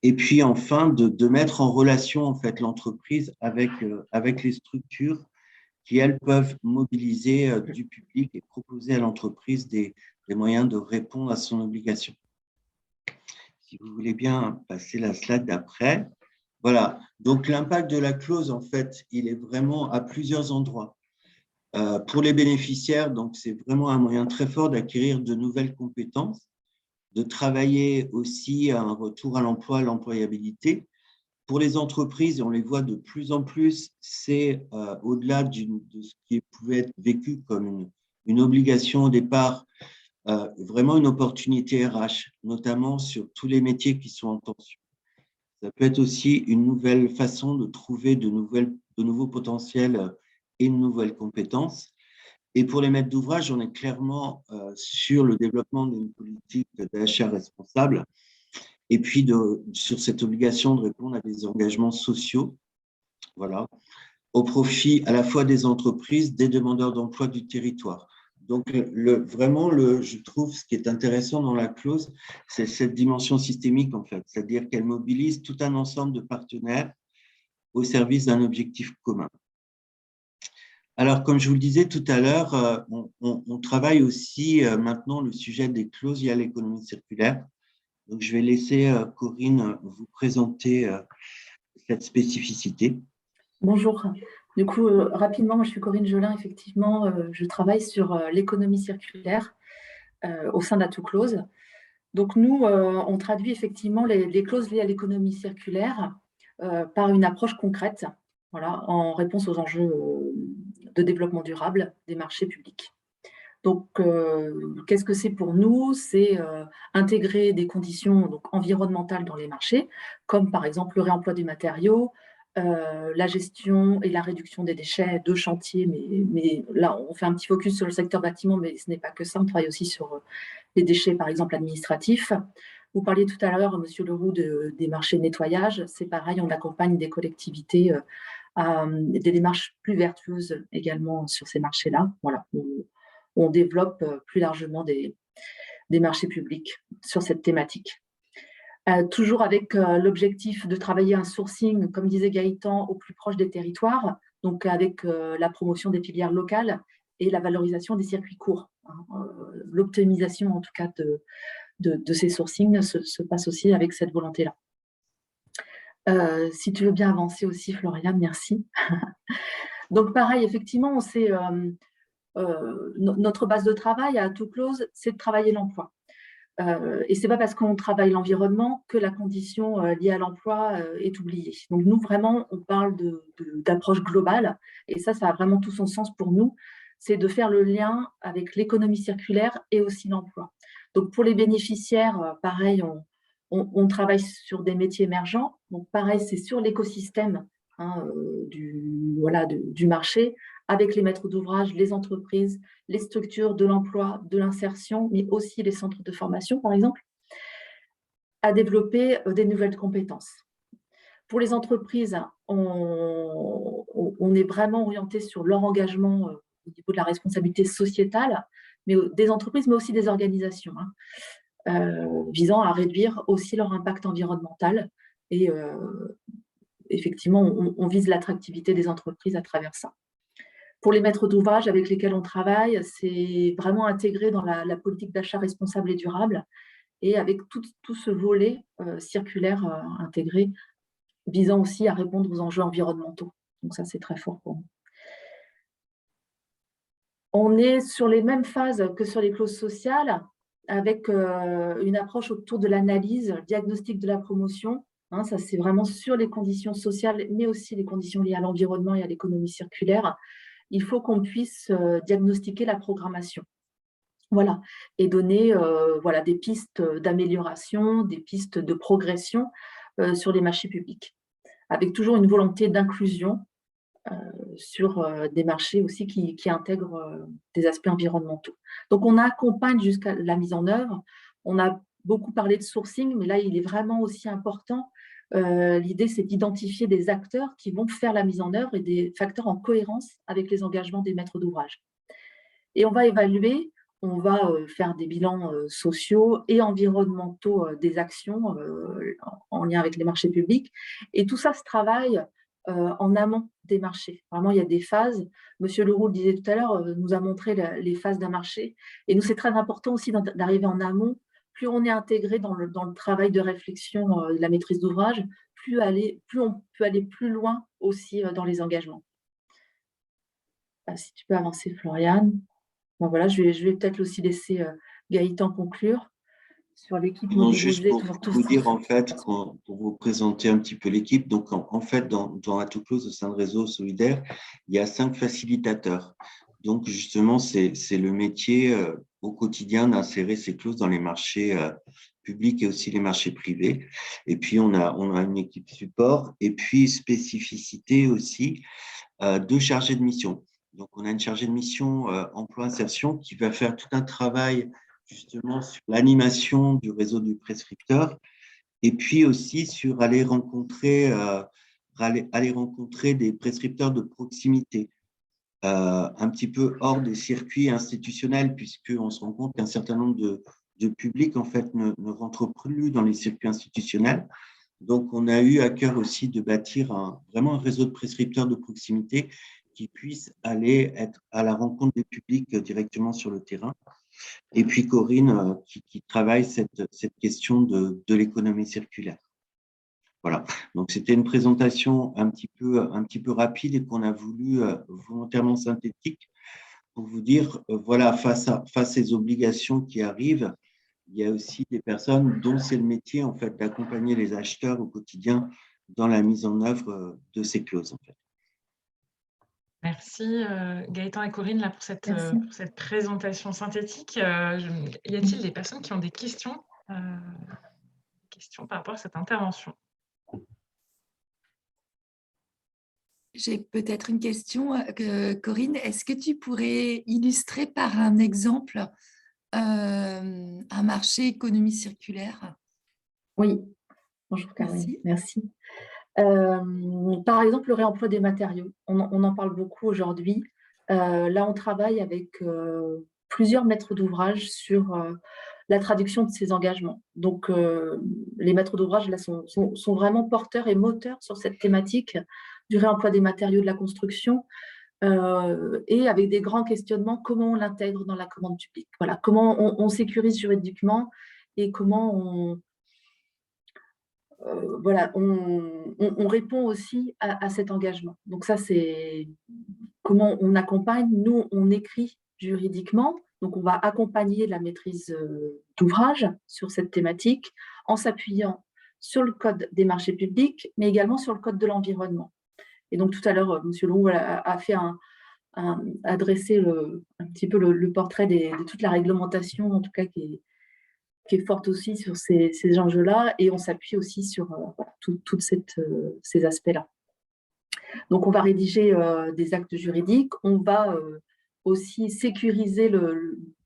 Et puis enfin de mettre en relation en fait l'entreprise avec les structures qui elles peuvent mobiliser du public et proposer à l'entreprise des moyens de répondre à son obligation. Si vous voulez bien passer la slide d'après. Voilà, donc l'impact de la clause, en fait, il est vraiment à plusieurs endroits. Pour les bénéficiaires, donc c'est vraiment un moyen très fort d'acquérir de nouvelles compétences, de travailler aussi à un retour à l'emploi, à l'employabilité. Pour les entreprises, et on les voit de plus en plus, c'est au-delà de ce qui pouvait être vécu comme une obligation au départ, vraiment une opportunité RH, notamment sur tous les métiers qui sont en tension. Ça peut être aussi une nouvelle façon de trouver de nouveaux potentiels et de nouvelles compétences. Et pour les maîtres d'ouvrage, on est clairement sur le développement d'une politique d'achat responsable et puis sur cette obligation de répondre à des engagements sociaux, voilà, au profit à la fois des entreprises, des demandeurs d'emploi du territoire. Donc, je trouve, ce qui est intéressant dans la clause, c'est cette dimension systémique, en fait, c'est-à-dire qu'elle mobilise tout un ensemble de partenaires au service d'un objectif commun. Alors, comme je vous le disais tout à l'heure, on travaille aussi maintenant le sujet des clauses liées à l'économie circulaire. Donc, je vais laisser Corinne vous présenter cette spécificité. Bonjour. Du coup, rapidement, moi je suis Corinne Jolin, effectivement, je travaille sur l'économie circulaire au sein d'AtouClose. Donc nous, on traduit effectivement les clauses liées à l'économie circulaire par une approche concrète, voilà, en réponse aux enjeux de développement durable des marchés publics. Donc, qu'est-ce que c'est pour nous? C'est intégrer des conditions donc, environnementales dans les marchés, comme par exemple le réemploi des matériaux, la gestion et la réduction des déchets de chantier, mais là, on fait un petit focus sur le secteur bâtiment, mais ce n'est pas que ça, on travaille aussi sur les déchets, par exemple, administratifs, Vous parliez tout à l'heure, Monsieur Leroux, des marchés de nettoyage. C'est pareil, on accompagne des collectivités à des démarches plus vertueuses également sur ces marchés-là. Voilà, on développe plus largement des marchés publics sur cette thématique. Toujours avec l'objectif de travailler un sourcing, comme disait Gaëtan, au plus proche des territoires, donc avec la promotion des filières locales et la valorisation des circuits courts. L'optimisation, en tout cas, de ces sourcings se passe aussi avec cette volonté-là. Si tu veux bien avancer aussi, Florian, merci. Donc, pareil, effectivement, notre base de travail à Atoclose, c'est de travailler l'emploi. Et ce n'est pas parce qu'on travaille l'environnement que la condition liée à l'emploi est oubliée. Donc, nous, vraiment, on parle d'approche globale. Et ça a vraiment tout son sens pour nous. C'est de faire le lien avec l'économie circulaire et aussi l'emploi. Donc, pour les bénéficiaires, pareil, on travaille sur des métiers émergents. Donc, pareil, c'est sur l'écosystème du marché, avec les maîtres d'ouvrage, les entreprises, les structures de l'emploi, de l'insertion, mais aussi les centres de formation, par exemple, à développer des nouvelles compétences. Pour les entreprises, on est vraiment orienté sur leur engagement au niveau de la responsabilité sociétale, mais des entreprises, mais aussi des organisations, visant à réduire aussi leur impact environnemental. Et effectivement, on vise l'attractivité des entreprises à travers ça. Pour les maîtres d'ouvrage avec lesquels on travaille, c'est vraiment intégré dans la politique d'achat responsable et durable et avec tout ce volet circulaire intégré, visant aussi à répondre aux enjeux environnementaux. Donc ça, c'est très fort pour nous. On est sur les mêmes phases que sur les clauses sociales, avec une approche autour de l'analyse, le diagnostic de la promotion. Ça, c'est vraiment sur les conditions sociales, mais aussi les conditions liées à l'environnement et à l'économie circulaire. Il faut qu'on puisse diagnostiquer la programmation. Voilà, et donner des pistes d'amélioration, des pistes de progression sur les marchés publics, avec toujours une volonté d'inclusion sur des marchés aussi qui intègrent des aspects environnementaux. Donc, on accompagne jusqu'à la mise en œuvre. On a beaucoup parlé de sourcing, mais là, il est vraiment aussi important. L'idée, c'est d'identifier des acteurs qui vont faire la mise en œuvre et des facteurs en cohérence avec les engagements des maîtres d'ouvrage. Et on va évaluer, on va faire des bilans sociaux et environnementaux des actions en lien avec les marchés publics. Et tout ça se travaille en amont des marchés. Vraiment, il y a des phases. Monsieur Leroux le disait tout à l'heure, nous a montré les phases d'un marché. Et nous, c'est très important aussi d'arriver en amont. Plus on est intégré dans le travail de réflexion de la maîtrise d'ouvrage, plus on peut aller plus loin aussi dans les engagements. Si tu peux avancer, Florian. Bon, voilà, je vais peut-être aussi laisser Gaëtan conclure sur l'équipe mobilisée. Juste pour vous dire, en fait, pour vous présenter un petit peu l'équipe, donc en fait, dans Atoclose, au sein de Réseau Solidaire, il y a 5 facilitateurs. Donc, justement, c'est le métier au quotidien d'insérer ces clauses dans les marchés publics et aussi les marchés privés. Et puis, on a une équipe support et puis spécificité aussi de chargés de mission. Donc, on a une chargée de mission emploi-insertion qui va faire tout un travail justement sur l'animation du réseau du prescripteur et puis aussi sur aller rencontrer des prescripteurs de proximité. Un petit peu hors des circuits institutionnels, puisqu'on se rend compte qu'un certain nombre de publics, en fait, ne rentrent plus dans les circuits institutionnels. Donc, on a eu à cœur aussi de bâtir vraiment un réseau de prescripteurs de proximité qui puissent aller être à la rencontre des publics directement sur le terrain. Et puis, Corinne, qui travaille cette question de l'économie circulaire. Voilà, donc c'était une présentation un petit peu rapide et qu'on a voulu volontairement synthétique pour vous dire, voilà, face à ces obligations qui arrivent, il y a aussi des personnes dont c'est le métier en fait d'accompagner les acheteurs au quotidien dans la mise en œuvre de ces clauses. En fait. Merci Gaëtan et Corinne là, pour cette présentation synthétique. Y a-t-il des personnes qui ont des questions par rapport à cette intervention? J'ai peut-être une question, Corinne. Est-ce que tu pourrais illustrer par un exemple un marché économie circulaire? Oui, bonjour Caroline, merci. Par exemple, le réemploi des matériaux, on en parle beaucoup aujourd'hui. Là, on travaille avec plusieurs maîtres d'ouvrage sur la traduction de ces engagements. Donc, les maîtres d'ouvrage là sont vraiment porteurs et moteurs sur cette thématique du réemploi des matériaux de la construction et avec des grands questionnements, comment on l'intègre dans la commande publique. Voilà, comment on sécurise juridiquement et comment voilà, on répond aussi à cet engagement. Donc ça, c'est comment on accompagne. Nous, on écrit juridiquement, donc on va accompagner la maîtrise d'ouvrage sur cette thématique en s'appuyant sur le code des marchés publics, mais également sur le code de l'environnement. Et donc tout à l'heure, M. Leroux a fait a dressé un petit peu le portrait de toute la réglementation, en tout cas qui est forte aussi sur ces enjeux-là, et on s'appuie aussi sur tous ces aspects-là. Donc, on va rédiger des actes juridiques, on va aussi sécuriser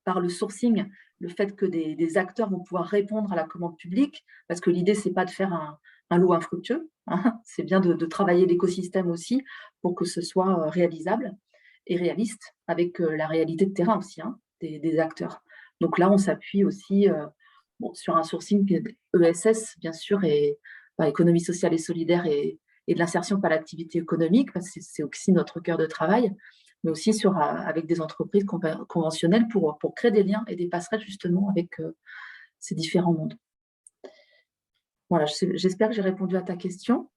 par le sourcing le fait que des acteurs vont pouvoir répondre à la commande publique, parce que l'idée, ce n'est pas de faire un lot infructueux, hein, c'est bien de travailler l'écosystème aussi pour que ce soit réalisable et réaliste avec la réalité de terrain aussi des acteurs. Donc là, on s'appuie aussi sur un sourcing ESS, bien sûr, et économie sociale et solidaire et de l'insertion par l'activité économique, parce que c'est aussi notre cœur de travail, mais aussi avec des entreprises conventionnelles pour créer des liens et des passerelles justement avec ces différents mondes. Voilà, j'espère que j'ai répondu à ta question.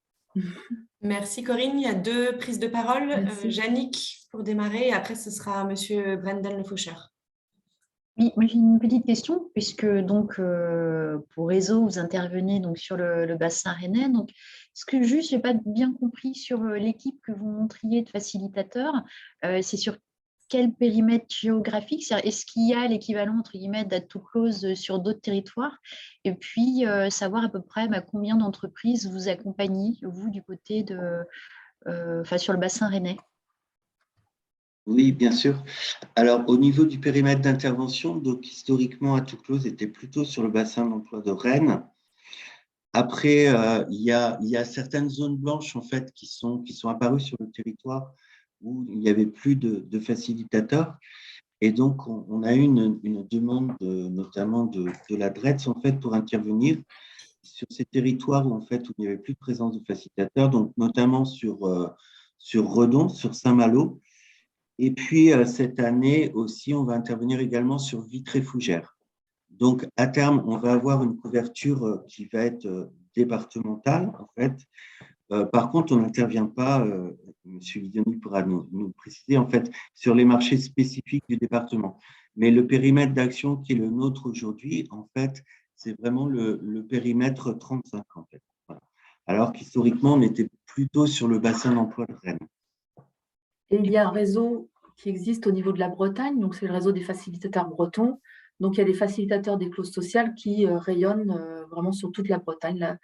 Merci Corinne. Il y a 2 prises de parole. Yannick pour démarrer, et après ce sera Monsieur Brendan Le Faucheur. Oui, moi j'ai une petite question, puisque donc pour Réseau, vous intervenez donc sur le bassin rennais. Donc, est-ce que juste, je n'ai pas bien compris sur l'équipe que vous montriez de facilitateurs, c'est sur quel périmètre géographique? Est-ce qu'il y a l'équivalent, entre guillemets, d'Atout Close sur d'autres territoires? Et puis, savoir à peu près combien d'entreprises vous accompagnez, vous, du côté sur le bassin rennais? Oui, bien sûr. Alors, au niveau du périmètre d'intervention, donc historiquement, Atout Close était plutôt sur le bassin d'emploi de Rennes. Après, il y a certaines zones blanches en fait qui sont apparues sur le territoire où il n'y avait plus de facilitateurs. Et donc, on a eu une demande notamment de la DRETS en fait, pour intervenir sur ces territoires où, en fait, où il n'y avait plus de présence de facilitateurs, donc notamment sur Redon, sur Saint-Malo. Et puis, cette année aussi, on va intervenir également sur Vitré-Fougères. Donc, à terme, on va avoir une couverture qui va être départementale, en fait. Par contre, on n'intervient pas, M. Lidoni pourra nous préciser, en fait, sur les marchés spécifiques du département. Mais le périmètre d'action qui est le nôtre aujourd'hui, en fait, c'est vraiment le périmètre 35, en fait. Voilà. Alors qu'historiquement, on était plutôt sur le bassin d'emploi de Rennes. Et il y a un réseau qui existe au niveau de la Bretagne, donc c'est le réseau des facilitateurs bretons. Donc, il y a des facilitateurs des clauses sociales qui rayonnent vraiment sur toute la Bretagne. Là,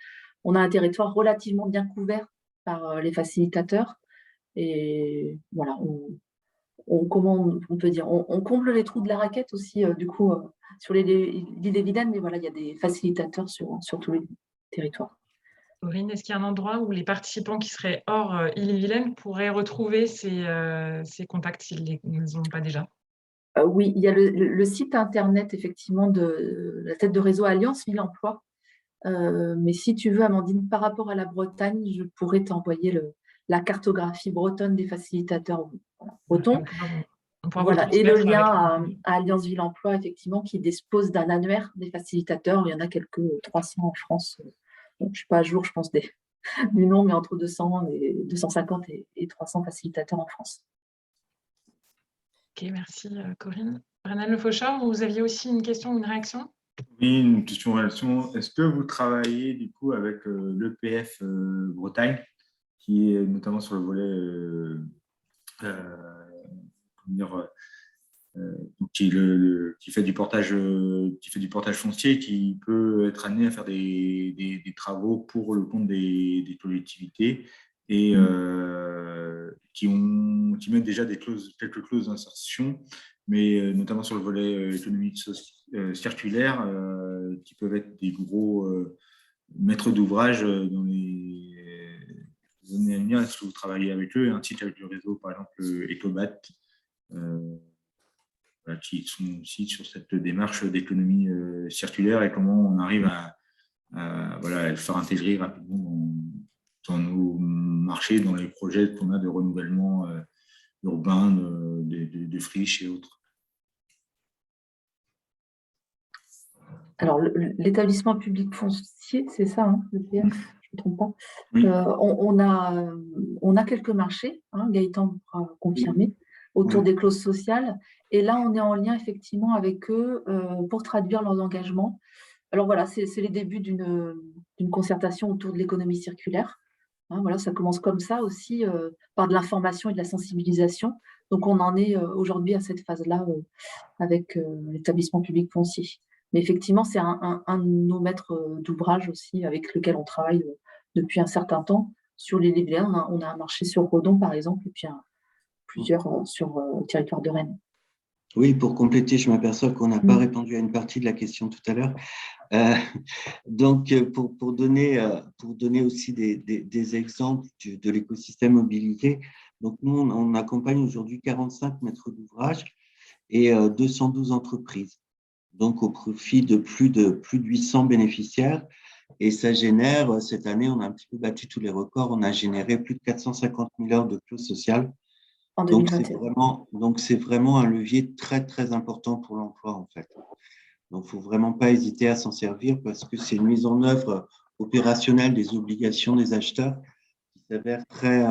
on a un territoire relativement bien couvert par les facilitateurs. Et voilà, comment on peut dire, on comble les trous de la raquette aussi, du coup, sur l'île des Vilaines, mais voilà, il y a des facilitateurs sur tous les territoires. Corinne, est-ce qu'il y a un endroit où les participants qui seraient hors Ille-et-Vilaine pourraient retrouver ces contacts s'ils ne les ont pas déjà? Oui, il y a le site internet effectivement de la tête de réseau Alliance Ville Emploi. Mais si tu veux, Amandine, par rapport à la Bretagne, je pourrais t'envoyer la cartographie bretonne des facilitateurs bretons. Voilà. Et le lien à Alliance Ville Emploi, effectivement, qui dispose d'un annuaire des facilitateurs. Il y en a quelques 300 en France. Donc, je ne suis pas à jour, je pense, du nom, mais entre 250 et 300 facilitateurs en France. Ok, merci Corinne. Brendan Le Faucheur, vous aviez aussi une question ou une réaction? Oui, une question en réaction. Est-ce que vous travaillez du coup avec l'EPF Bretagne, qui est notamment sur le volet qui fait du portage foncier, qui peut être amené à faire des travaux pour le compte des collectivités et qui mettent déjà quelques clauses d'insertion, mais notamment sur le volet économique circulaire, qui peuvent être des gros maîtres d'ouvrage dans les années à venir. Est-ce que vous travaillez avec eux? Un site avec le réseau, par exemple, Ecobat, qui sont aussi sur cette démarche d'économie circulaire et comment on arrive à le faire intégrer rapidement dans nos marchés, dans les projets qu'on a de renouvellement urbain, de friches et autres. Alors, l'établissement public foncier, c'est ça, hein, l'EPF, je ne me trompe pas. Oui. On a quelques marchés, hein, Gaëtan pourra confirmer, autour des clauses sociales. Et là, on est en lien effectivement avec eux pour traduire leurs engagements. Alors voilà, c'est les débuts d'une concertation autour de l'économie circulaire. Hein, voilà, ça commence comme ça aussi, par de l'information et de la sensibilisation. Donc, on en est aujourd'hui à cette phase-là avec l'établissement public foncier. Mais effectivement, c'est un de nos maîtres d'ouvrage aussi avec lequel on travaille depuis un certain temps. Sur les Livéens, on a un marché sur Redon, par exemple, et puis plusieurs sur le territoire de Rennes. Oui, pour compléter, je m'aperçois qu'on n'a pas répondu à une partie de la question tout à l'heure. Donc, pour donner aussi des exemples de l'écosystème mobilité, donc nous, on accompagne aujourd'hui 45 maîtres d'ouvrage et 212 entreprises, donc au profit de plus de 800 bénéficiaires. Et ça génère, cette année, on a un petit peu battu tous les records, on a généré plus de 450 000 heures de clauses sociales. Donc, c'est vraiment un levier très, très important pour l'emploi, en fait. Donc, il ne faut vraiment pas hésiter à s'en servir parce que c'est une mise en œuvre opérationnelle des obligations des acheteurs qui s'avère très,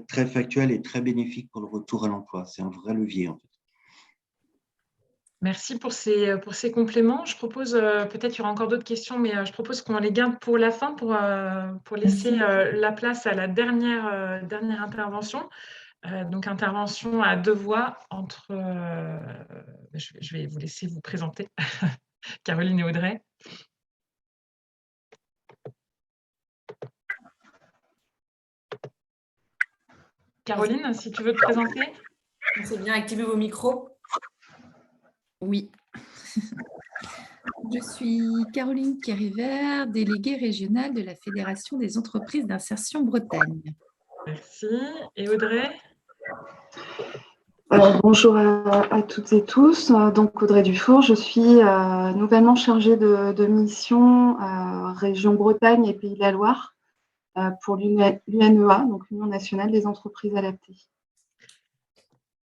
très factuelle et très bénéfique pour le retour à l'emploi. C'est un vrai levier, en fait. Merci pour ces compléments. Je propose, peut-être il y aura encore d'autres questions, mais je propose qu'on les garde pour la fin pour laisser la place à la dernière intervention. Donc, intervention à deux voix entre… je vais vous laisser vous présenter, Caroline et Audrey. Caroline, si tu veux te présenter. C'est bien, activez vos micros. Oui. Je suis Caroline Quérivert, déléguée régionale de la Fédération des entreprises d'insertion Bretagne. Merci. Et Audrey? Bonjour à toutes et tous. Donc Audrey Dufour, je suis nouvellement chargée de mission région Bretagne et Pays de la Loire pour l'UNEA, donc l'Union nationale des entreprises adaptées.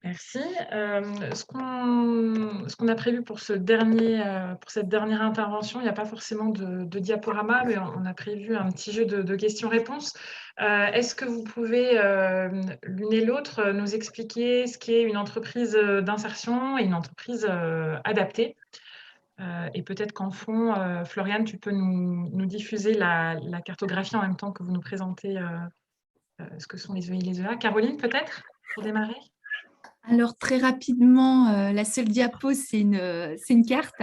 Merci. Ce qu'on a prévu pour cette dernière intervention, il n'y a pas forcément de diaporama, mais on a prévu un petit jeu de questions-réponses. Est-ce que vous pouvez, l'une et l'autre, nous expliquer ce qu'est une entreprise d'insertion et une entreprise adaptée? Et peut-être qu'en fond, Floriane, tu peux nous diffuser la cartographie en même temps que vous nous présentez ce que sont les EA. Caroline, peut-être, pour démarrer? Alors, très rapidement, la seule diapo, c'est une carte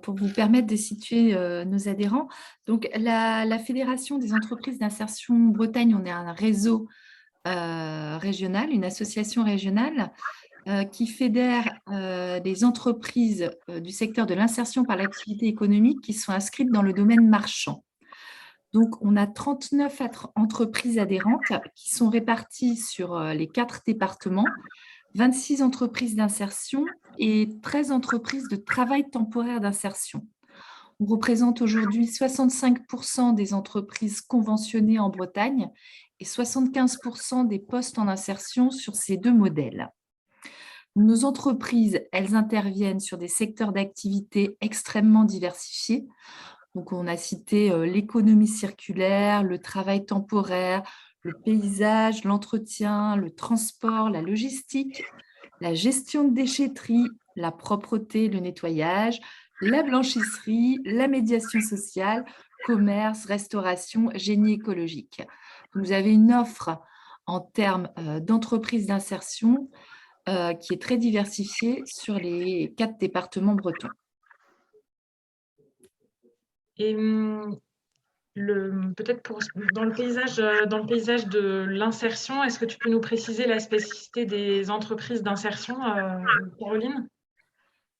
pour vous permettre de situer nos adhérents. Donc, la Fédération des entreprises d'insertion Bretagne, on est un réseau régional, une association régionale qui fédère des entreprises du secteur de l'insertion par l'activité économique qui sont inscrites dans le domaine marchand. Donc, on a 39 entreprises adhérentes qui sont réparties sur les 4 départements, 26 entreprises d'insertion et 13 entreprises de travail temporaire d'insertion. On représente aujourd'hui 65% des entreprises conventionnées en Bretagne et 75% des postes en insertion sur ces 2 modèles. Nos entreprises, elles interviennent sur des secteurs d'activité extrêmement diversifiés. Donc, on a cité l'économie circulaire, le travail temporaire, le paysage, l'entretien, le transport, la logistique, la gestion de déchetterie, la propreté, le nettoyage, la blanchisserie, la médiation sociale, commerce, restauration, génie écologique. Vous avez une offre en termes d'entreprises d'insertion qui est très diversifiée sur les 4 départements bretons. Et peut-être dans le paysage de l'insertion, est-ce que tu peux nous préciser la spécificité des entreprises d'insertion, Caroline?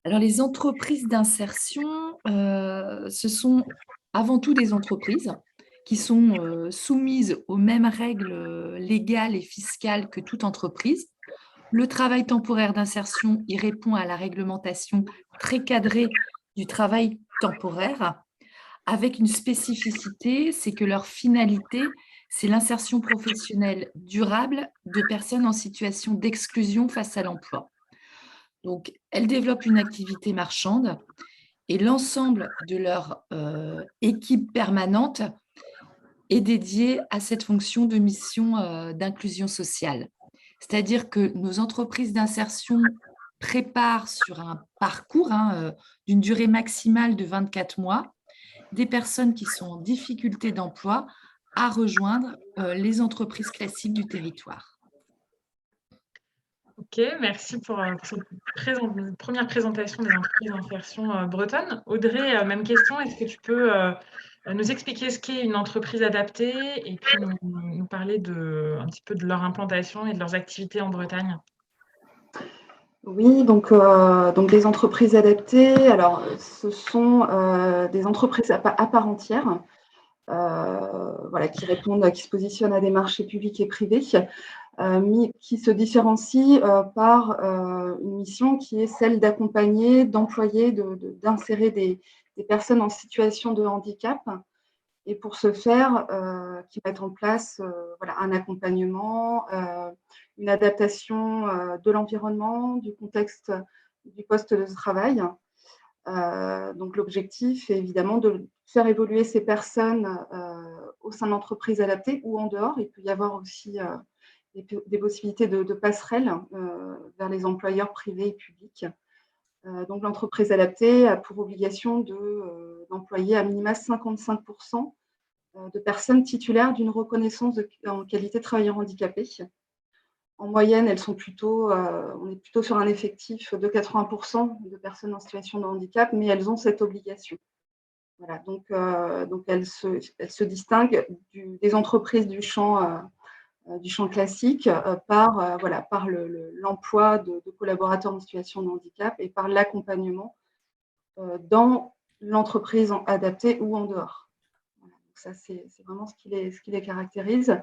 Alors, les entreprises d'insertion, ce sont avant tout des entreprises qui sont soumises aux mêmes règles légales et fiscales que toute entreprise. Le travail temporaire d'insertion, il répond à la réglementation très cadrée du travail temporaire, avec une spécificité, c'est que leur finalité, c'est l'insertion professionnelle durable de personnes en situation d'exclusion face à l'emploi. Donc, elles développent une activité marchande et l'ensemble de leur équipe permanente est dédiée à cette fonction de mission d'inclusion sociale. C'est-à-dire que nos entreprises d'insertion préparent sur un parcours d'une durée maximale de 24 mois des personnes qui sont en difficulté d'emploi à rejoindre les entreprises classiques du territoire. Ok, merci pour cette première présentation des entreprises d'insertion bretonnes. Audrey, même question, est-ce que tu peux nous expliquer ce qu'est une entreprise adaptée et puis nous parler un petit peu de leur implantation et de leurs activités en Bretagne? Oui, donc des entreprises adaptées, alors ce sont des entreprises à part entière, qui répondent, qui se positionnent à des marchés publics et privés, qui se différencient par une mission qui est celle d'accompagner, d'employer, d'insérer des personnes en situation de handicap. Et pour ce faire, qui mettent en place un accompagnement, une adaptation de l'environnement, du contexte du poste de travail. Donc l'objectif est évidemment de faire évoluer ces personnes au sein d'entreprises adaptées ou en dehors. Il peut y avoir aussi des possibilités de passerelles vers les employeurs privés et publics. Donc l'entreprise adaptée a pour obligation d'employer à minima 55% de personnes titulaires d'une reconnaissance en qualité de travailleur handicapé. En moyenne, on est plutôt sur un effectif de 80% de personnes en situation de handicap, mais elles ont cette obligation. Voilà, donc elles se distinguent des entreprises du champ classique par l'emploi de collaborateurs en situation de handicap et par l'accompagnement dans l'entreprise adaptée ou en dehors. Voilà, donc ça, c'est vraiment ce qui les caractérise.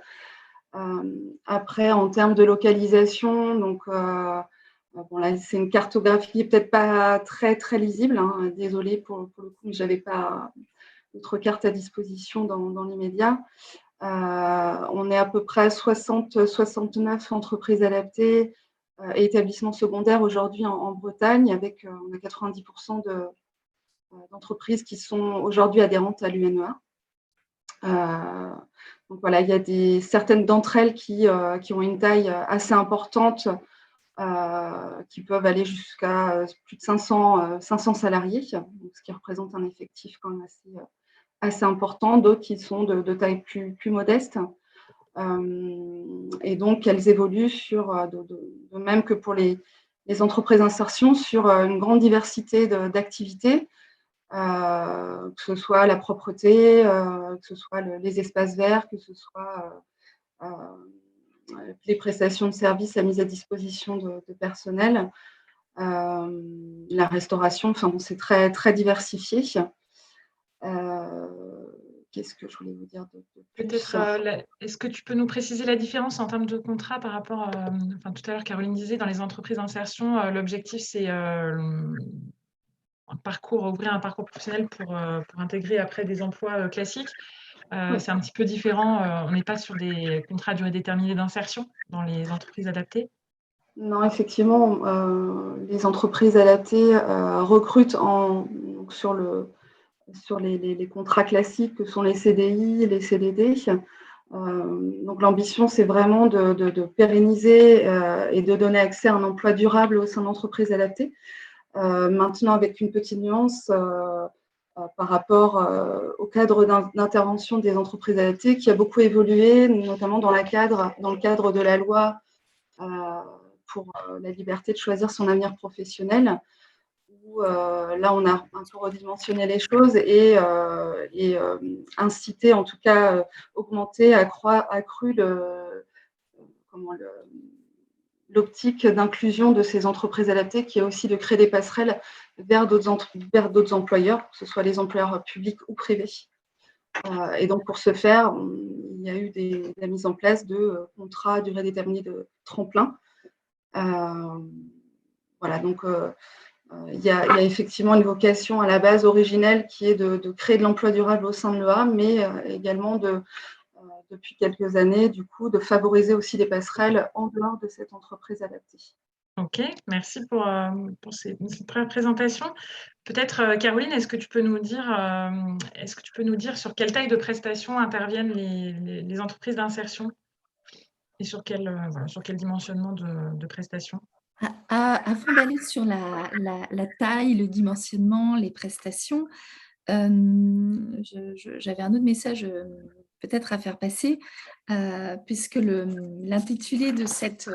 Après, en termes de localisation, donc là, c'est une cartographie peut-être pas très, très lisible. Désolée pour le coup, mais je n'avais pas d'autres cartes à disposition dans l'immédiat. On est à peu près 60-69 entreprises adaptées et établissements secondaires aujourd'hui en Bretagne, avec on a 90% d'entreprises qui sont aujourd'hui adhérentes à l'UNEA. Donc voilà, il y a certaines d'entre elles qui ont une taille assez importante, qui peuvent aller jusqu'à plus de 500 salariés, ce qui représente un effectif quand même assez important, d'autres qui sont de taille plus modeste. Et donc, elles évoluent de même que pour les entreprises d'insertion, sur une grande diversité d'activités, que ce soit la propreté, que ce soit les espaces verts, que ce soit les prestations de services, la mise à disposition de personnel, la restauration, enfin bon, c'est très, très diversifié. Qu'est-ce que je voulais vous dire de plus? Peut-être, est-ce que tu peux nous préciser la différence en termes de contrat par rapport, tout à l'heure, Caroline disait, dans les entreprises d'insertion, l'objectif, c'est ouvrir un parcours professionnel pour intégrer après des emplois classiques. Oui. C'est un petit peu différent, on n'est pas sur des contrats à durée déterminée d'insertion dans les entreprises adaptées? Non, effectivement, les entreprises adaptées recrutent sur les contrats classiques que sont les CDI, les CDD. Donc l'ambition, c'est vraiment de pérenniser et de donner accès à un emploi durable au sein d'entreprises adaptées. Maintenant, avec une petite nuance par rapport au cadre d'intervention des entreprises adaptées qui a beaucoup évolué, notamment dans le cadre de la loi pour la liberté de choisir son avenir professionnel, où là, on a un peu redimensionné les choses et incité, en tout cas, augmenté, accru l'optique d'inclusion de ces entreprises adaptées, qui est aussi de créer des passerelles vers d'autres employeurs, que ce soit les employeurs publics ou privés. Et donc, pour ce faire, il y a eu la mise en place de contrats à durée déterminée de tremplin. Voilà, donc il y a effectivement une vocation à la base originelle qui est de créer de l'emploi durable au sein de l'EA, mais également depuis quelques années, du coup, de favoriser aussi des passerelles en dehors de cette entreprise adaptée. Ok, merci pour cette première présentation. Peut-être, Caroline, est-ce que tu peux nous dire sur quelle taille de prestations interviennent les entreprises d'insertion et sur quel dimensionnement de prestations? Avant d'aller sur la taille, le dimensionnement, les prestations, j'avais un autre message peut-être à faire passer, puisque l'intitulé de cette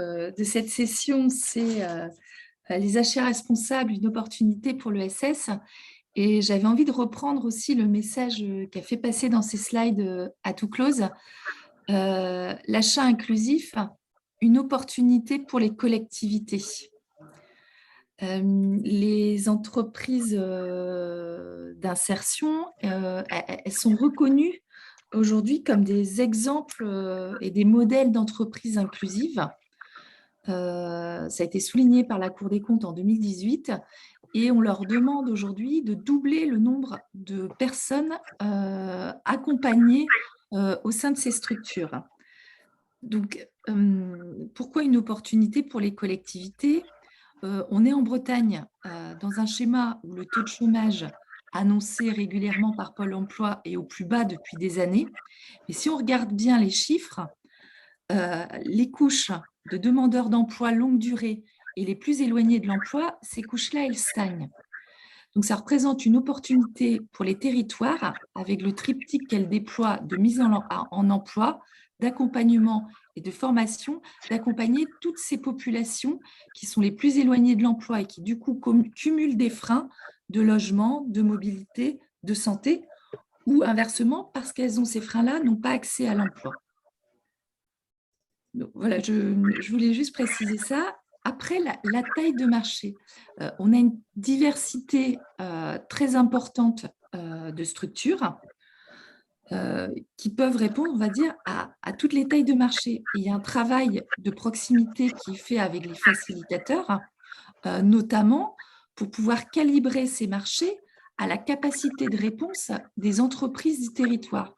session, c'est les achats responsables, une opportunité pour l'ESS. Et j'avais envie de reprendre aussi le message qu'a fait passer dans ces slides à tout close. L'achat inclusif, une opportunité pour les collectivités. Les entreprises d'insertion, elles sont reconnues aujourd'hui comme des exemples et des modèles d'entreprises inclusives. Ça a été souligné par la Cour des comptes en 2018 et on leur demande aujourd'hui de doubler le nombre de personnes accompagnées au sein de ces structures. Donc, pourquoi une opportunité pour les collectivités ? On est en Bretagne dans un schéma où le taux de chômage annoncé régulièrement par Pôle emploi est au plus bas depuis des années. Mais si on regarde bien les chiffres, les couches de demandeurs d'emploi longue durée et les plus éloignées de l'emploi, ces couches-là, elles stagnent. Donc, ça représente une opportunité pour les territoires avec le triptyque qu'elles déploient de mise en emploi, d'accompagnement et de formation, d'accompagner toutes ces populations qui sont les plus éloignées de l'emploi et qui, du coup, cumulent des freins de logement, de mobilité, de santé, ou inversement, parce qu'elles ont ces freins-là, n'ont pas accès à l'emploi. Donc, voilà, je voulais juste préciser ça. Après, la taille de marché, on a une diversité très importante de structures qui peuvent répondre, on va dire, à toutes les tailles de marché. Il y a un travail de proximité qui est fait avec les facilitateurs, notamment pour pouvoir calibrer ces marchés à la capacité de réponse des entreprises du territoire.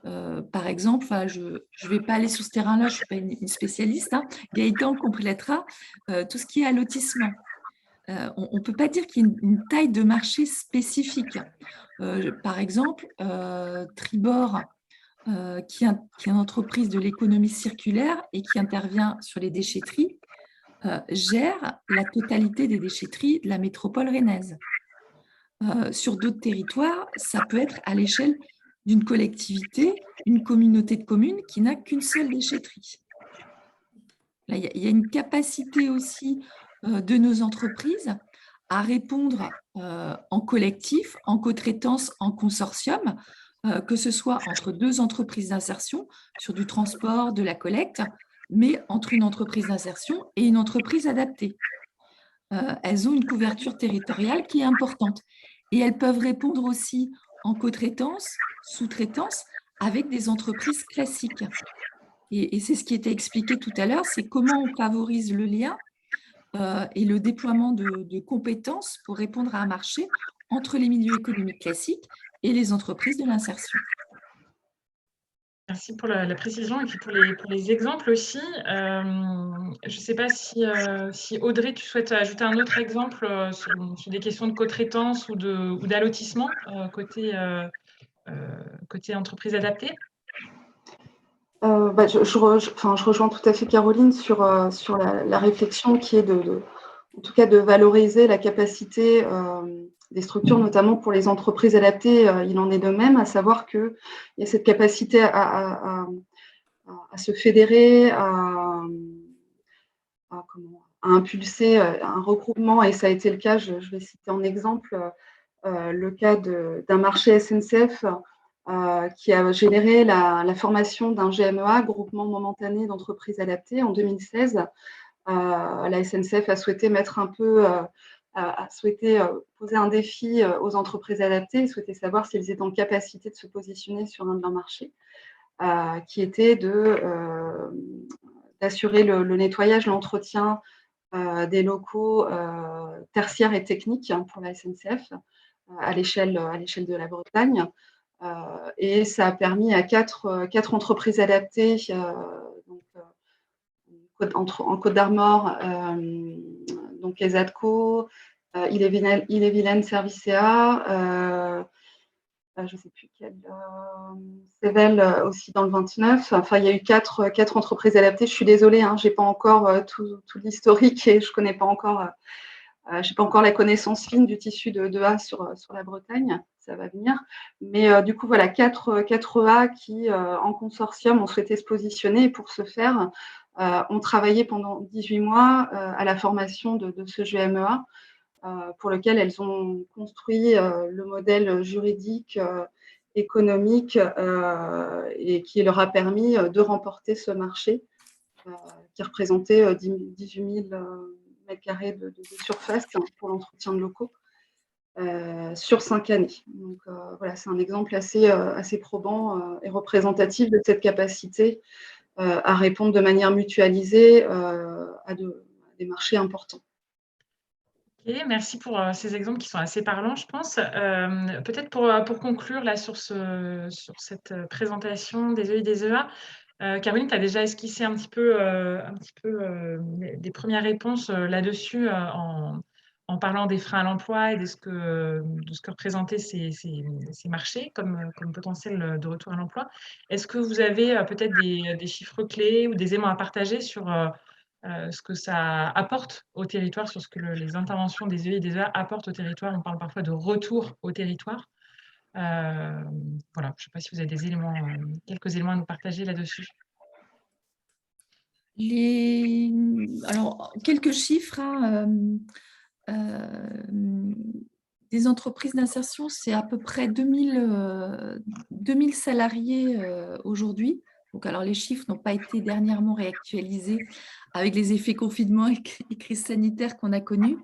Par exemple, je ne vais pas aller sur ce terrain-là, je ne suis pas une spécialiste, hein. Gaëtan complétera tout ce qui est allotissement. On ne peut pas dire qu'il y ait une taille de marché spécifique. Par exemple, Tribord, qui est une entreprise de l'économie circulaire et qui intervient sur les déchetteries, gère la totalité des déchetteries de la métropole rennaise. Sur d'autres territoires, ça peut être à l'échelle d'une collectivité, une communauté de communes qui n'a qu'une seule déchetterie. Là, il y a une capacité aussi de nos entreprises à répondre en collectif, en co-traitance, en consortium, que ce soit entre deux entreprises d'insertion sur du transport, de la collecte, mais entre une entreprise d'insertion et une entreprise adaptée. Elles ont une couverture territoriale qui est importante et elles peuvent répondre aussi en co-traitance, sous-traitance, avec des entreprises classiques. Et c'est ce qui était expliqué tout à l'heure, c'est comment on favorise le lien et le déploiement de compétences pour répondre à un marché entre les milieux économiques classiques et les entreprises de l'insertion. Merci pour la précision et puis pour les exemples aussi. Je ne sais pas si Audrey, tu souhaites ajouter un autre exemple sur des questions de co-traitance ou d'allotissement côté entreprise adaptée. Je rejoins tout à fait Caroline sur la réflexion qui est en tout cas de valoriser la capacité des structures, notamment pour les entreprises adaptées, il en est de même, à savoir qu'il y a cette capacité à se fédérer, à impulser un regroupement, et ça a été le cas, je vais citer en exemple le cas d'un marché SNCF qui a généré la formation d'un GMEA, groupement momentané d'entreprises adaptées, en 2016. La SNCF a souhaité mettre un peu a souhaité poser un défi aux entreprises adaptées. Il souhaitait savoir si elles étaient en capacité de se positionner sur un de leurs marchés, qui était d'assurer le nettoyage, l'entretien des locaux tertiaires et techniques pour la SNCF à l'échelle de la Bretagne. Et ça a permis à quatre entreprises adaptées, donc, en Côte d'Armor, donc les ADCO, Ille-et-Vilaine Servicea, je ne sais plus quelle, Sevel aussi dans le 29. Enfin, il y a eu quatre entreprises adaptées. Je suis désolée, hein, je n'ai pas encore tout l'historique et je ne connais pas encore, j'ai pas encore la connaissance fine du tissu de A sur la Bretagne. Ça va venir. Mais du coup, voilà, 4 A qui, en consortium, ont souhaité se positionner. Et pour ce faire, ont travaillé pendant 18 mois à la formation de ce GMEA, pour lequel elles ont construit le modèle juridique, économique, et qui leur a permis de remporter ce marché qui représentait 18 000 mètres carrés de surface pour l'entretien de locaux sur 5 années. Donc voilà, c'est un exemple assez probant et représentatif de cette capacité à répondre de manière mutualisée à des marchés importants. Ok, merci pour ces exemples qui sont assez parlants, je pense. Peut-être pour conclure là, sur cette présentation des EI des EA, Caroline, tu as déjà esquissé un petit peu des premières réponses là-dessus en parlant des freins à l'emploi et de ce que représentaient ces marchés comme potentiel de retour à l'emploi. Est-ce que vous avez peut-être des chiffres clés ou des éléments à partager sur ce que ça apporte au territoire, sur ce que les interventions des EI et des EA apportent au territoire? On parle parfois de retour au territoire. Voilà, je ne sais pas si vous avez des éléments, quelques éléments à nous partager là-dessus. Alors, quelques chiffres. Des entreprises d'insertion, c'est à peu près 2000 salariés aujourd'hui. Donc, alors, les chiffres n'ont pas été dernièrement réactualisés avec les effets confinement et crise sanitaire qu'on a connus,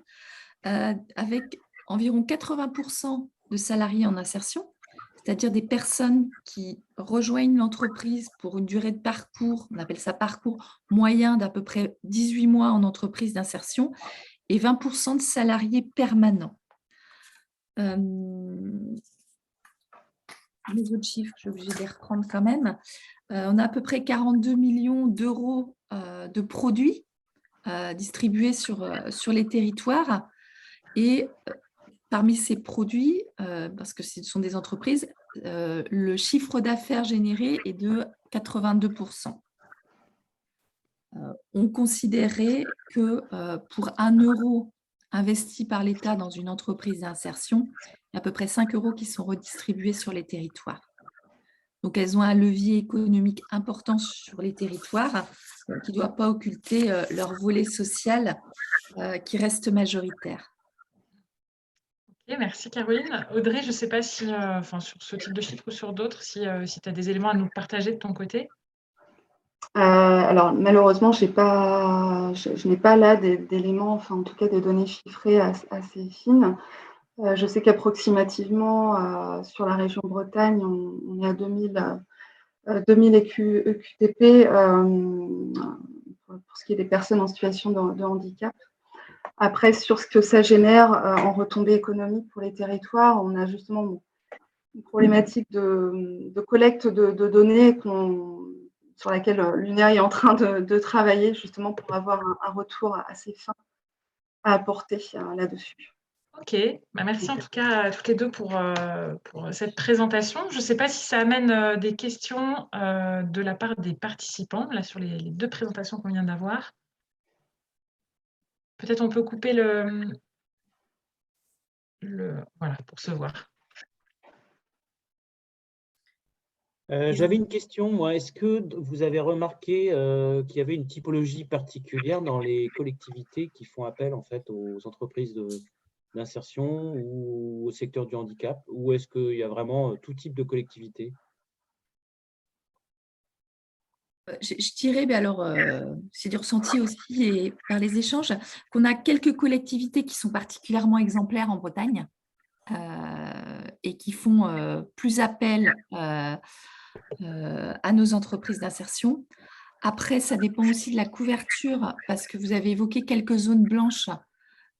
avec environ 80% de salariés en insertion, c'est-à-dire des personnes qui rejoignent l'entreprise pour une durée de parcours, on appelle ça parcours moyen d'à peu près 18 mois en entreprise d'insertion, et 20% de salariés permanents. Les autres chiffres, je suis obligée de les reprendre quand même. On a à peu près 42 millions d'euros de produits distribués sur les territoires. Et parmi ces produits, parce que ce sont des entreprises, le chiffre d'affaires généré est de 82%. On considérait que pour 1 euro investi par l'État dans une entreprise d'insertion, il y a à peu près 5 euros qui sont redistribués sur les territoires. Donc, elles ont un levier économique important sur les territoires qui ne doit pas occulter leur volet social qui reste majoritaire. Ok, merci Caroline. Audrey, je ne sais pas si, sur ce type de chiffres ou sur d'autres, si tu as des éléments à nous partager de ton côté. Alors, malheureusement, je n'ai pas là d'éléments, enfin, en tout cas des données chiffrées assez fines. Je sais qu'approximativement, sur la région Bretagne, on est à 2000 EQTP pour ce qui est des personnes en situation de handicap. Après, sur ce que ça génère en retombées économiques pour les territoires, on a justement une problématique de collecte de données sur laquelle l'UNEA est en train de travailler justement pour avoir un retour assez fin à apporter là-dessus. Ok, merci en tout cas à toutes les deux pour cette présentation. Je ne sais pas si ça amène des questions de la part des participants, là sur les deux présentations qu'on vient d'avoir. Peut-être on peut couper voilà, pour se voir. J'avais une question, moi. Est-ce que vous avez remarqué qu'il y avait une typologie particulière dans les collectivités qui font appel en fait aux entreprises d'insertion ou au secteur du handicap, ou est-ce qu'il y a vraiment tout type de collectivité? Je dirais, mais alors, c'est du ressenti aussi et par les échanges, qu'on a quelques collectivités qui sont particulièrement exemplaires en Bretagne et qui font plus appel à nos entreprises d'insertion. Après, ça dépend aussi de la couverture, parce que vous avez évoqué quelques zones blanches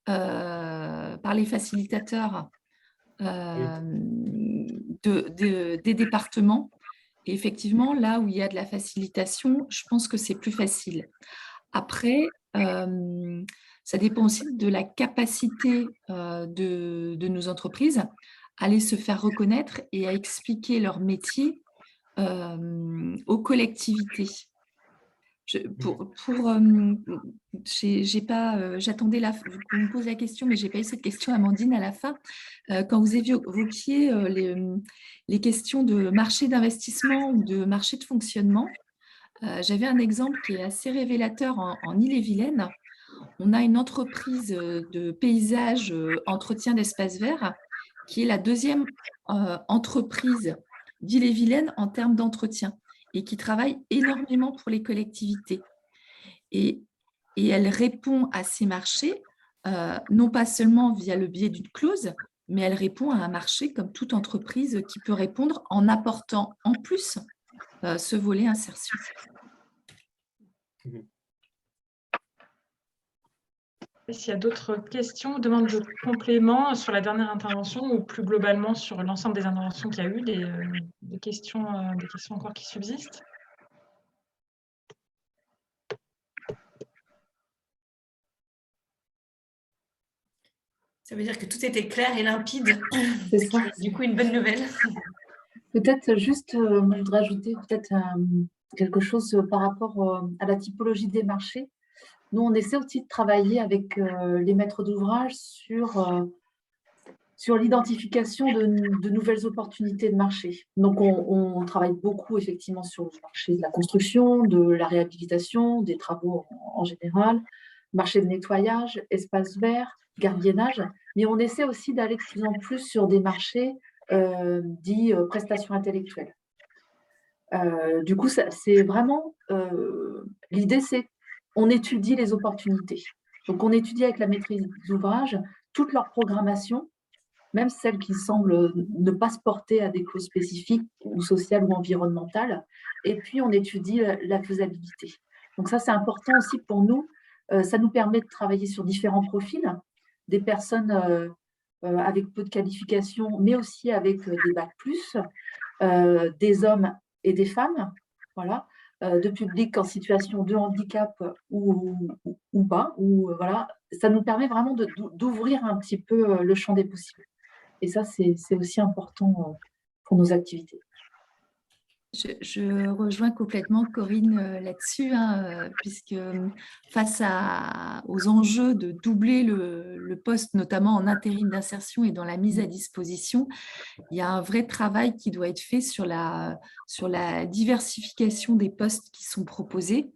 par les facilitateurs des départements. Et effectivement, là où il y a de la facilitation, je pense que c'est plus facile. Après, ça dépend aussi de la capacité de nos entreprises à aller se faire reconnaître et à expliquer leur métier aux collectivités. J'attendais qu'on me pose la question, mais je n'ai pas eu cette question, Amandine, à la fin. Quand vous évoquiez les questions de marché d'investissement ou de marché de fonctionnement, j'avais un exemple qui est assez révélateur en Ille-et-Vilaine. On a une entreprise de paysage, entretien d'espaces verts, qui est la deuxième entreprise d'Ille-et-Vilaine en termes d'entretien et qui travaille énormément pour les collectivités. Et elle répond à ces marchés, non pas seulement via le biais d'une clause, mais elle répond à un marché comme toute entreprise qui peut répondre en apportant en plus ce volet insertion. S'il y a d'autres questions, demandes de compléments sur la dernière intervention ou plus globalement sur l'ensemble des interventions qu'il y a eu, des questions encore qui subsistent? Ça veut dire que tout était clair et limpide. C'est ça. Du coup, une bonne nouvelle. Peut-être juste, je voudrais ajouter peut-être quelque chose par rapport à la typologie des marchés. Nous, on essaie aussi de travailler avec les maîtres d'ouvrage sur l'identification de nouvelles opportunités de marché. Donc, on travaille beaucoup effectivement sur le marché de la construction, de la réhabilitation, des travaux en général, marché de nettoyage, espace vert, gardiennage, mais on essaie aussi d'aller de plus en plus sur des marchés dits prestations intellectuelles. Du coup, c'est vraiment l'idée, c'est on étudie les opportunités. Donc, on étudie avec la maîtrise d'ouvrage toute leur programmation, même celles qui semblent ne pas se porter à des causes spécifiques ou sociales ou environnementales. Et puis, on étudie la faisabilité. Donc, ça, c'est important aussi pour nous. Ça nous permet de travailler sur différents profils, des personnes avec peu de qualifications, mais aussi avec des bacs plus, des hommes et des femmes, voilà, de publics en situation de handicap ou pas. Voilà. Ça nous permet vraiment d'ouvrir un petit peu le champ des possibles. Et ça, c'est aussi important pour nos activités. Je rejoins complètement Corinne là-dessus, puisque face aux enjeux de doubler le poste, notamment en intérim d'insertion et dans la mise à disposition, il y a un vrai travail qui doit être fait sur la diversification des postes qui sont proposés.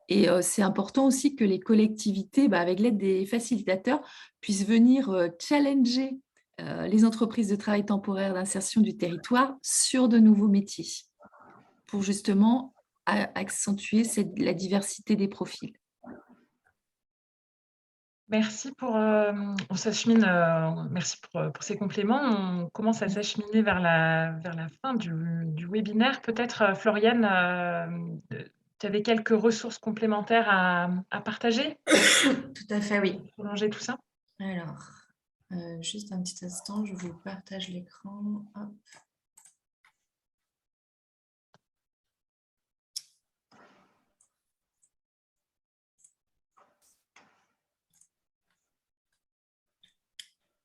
Et c'est important aussi que les collectivités, avec l'aide des facilitateurs, puissent venir challenger les entreprises de travail temporaire d'insertion du territoire sur de nouveaux métiers, pour justement accentuer la diversité des profils. Merci on s'achemine, merci pour ces compléments. On commence à s'acheminer vers la fin du webinaire. Peut-être, Floriane, tu avais quelques ressources complémentaires à partager? Tout à fait, oui. Pour prolonger tout ça. Alors, juste un petit instant, je vous partage l'écran. Hop.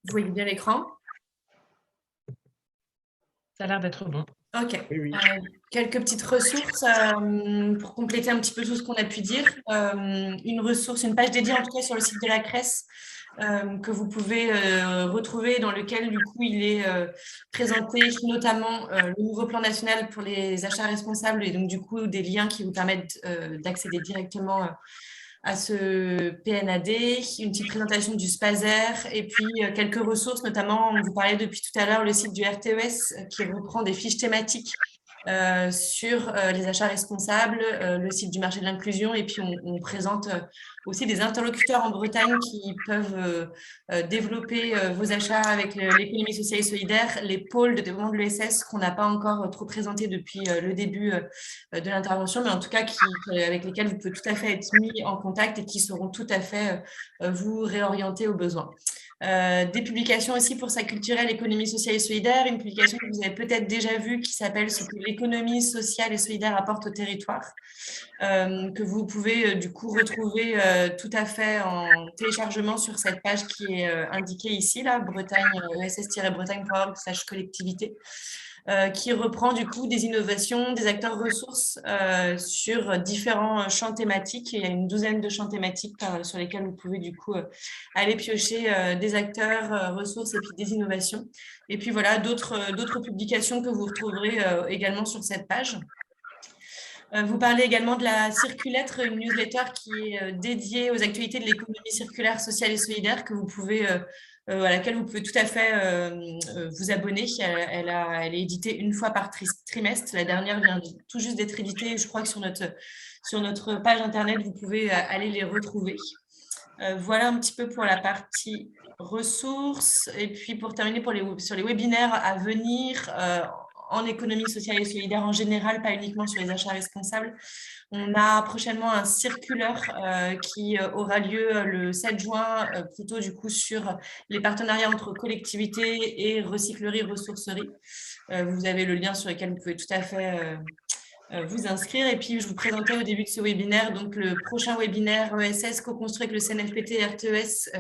Vous voyez bien l'écran? Ça a l'air d'être bon. Ok. Oui. Quelques petites ressources pour compléter un petit peu tout ce qu'on a pu dire. Une page dédiée en tout cas sur le site de la CRES que vous pouvez retrouver, dans lequel du coup il est présenté notamment le nouveau plan national pour les achats responsables et donc du coup des liens qui vous permettent d'accéder directement à ce PNAD, une petite présentation du SPASER et puis quelques ressources, notamment, on vous parlait depuis tout à l'heure, le site du RTES qui reprend des fiches thématiques sur les achats responsables, le site du marché de l'inclusion, et puis on présente aussi des interlocuteurs en Bretagne qui peuvent développer vos achats avec l'économie sociale et solidaire, les pôles de développement de l'ESS qu'on n'a pas encore trop présenté depuis le début de l'intervention, mais en tout cas avec lesquels vous pouvez tout à fait être mis en contact et qui sauront tout à fait vous réorienter aux besoins. Des publications aussi pour sa culturelle économie sociale et solidaire, une publication que vous avez peut-être déjà vue qui s'appelle « Ce que l'économie sociale et solidaire apporte au territoire », que vous pouvez du coup retrouver tout à fait en téléchargement sur cette page qui est indiquée ici, là, ess-bretagne.org/collectivité. Qui reprend du coup des innovations des acteurs ressources sur différents champs thématiques. Il y a une douzaine de champs thématiques sur lesquels vous pouvez du coup aller piocher des acteurs ressources et puis des innovations. Et puis voilà, d'autres publications que vous retrouverez également sur cette page. Vous parlez également de la Circulettre, une newsletter qui est dédiée aux actualités de l'économie circulaire, sociale et solidaire que vous pouvez, à laquelle vous pouvez tout à fait vous abonner. Elle est éditée une fois par trimestre. La dernière vient tout juste d'être éditée. Je crois que sur notre page Internet, vous pouvez aller les retrouver. Voilà un petit peu pour la partie ressources. Et puis pour terminer sur les webinaires à venir, en économie sociale et solidaire en général, pas uniquement sur les achats responsables. On a prochainement un circulaire qui aura lieu le 7 juin, plutôt du coup sur les partenariats entre collectivités et recycleries, ressourceries. Vous avez le lien sur lequel vous pouvez tout à fait vous inscrire. Et puis, je vous présentais au début de ce webinaire, donc le prochain webinaire ESS co-construit avec le CNFPT et RTES,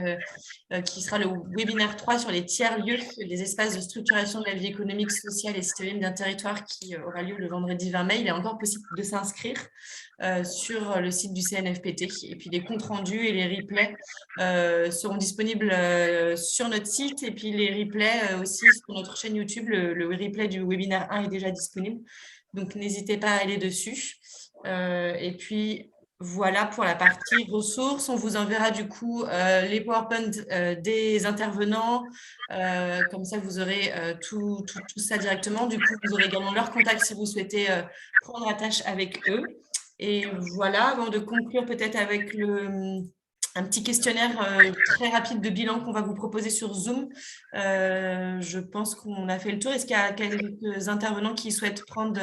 qui sera le webinaire 3 sur les tiers-lieux, les espaces de structuration de la vie économique, sociale et citoyenne d'un territoire, qui aura lieu le vendredi 20 mai. Il est encore possible de s'inscrire sur le site du CNFPT. Et puis, les comptes rendus et les replays seront disponibles sur notre site. Et puis, les replays aussi sur notre chaîne YouTube. Le replay du webinaire 1 est déjà disponible. Donc, n'hésitez pas à aller dessus. Et puis, voilà pour la partie ressources. On vous enverra du coup les PowerPoint des intervenants. Comme ça, vous aurez tout ça directement. Du coup, vous aurez également leur contact si vous souhaitez prendre attache avec eux. Et voilà, avant de conclure peut-être avec un petit questionnaire très rapide de bilan qu'on va vous proposer sur Zoom. Je pense qu'on a fait le tour. Est-ce qu'il y a quelques intervenants qui souhaitent prendre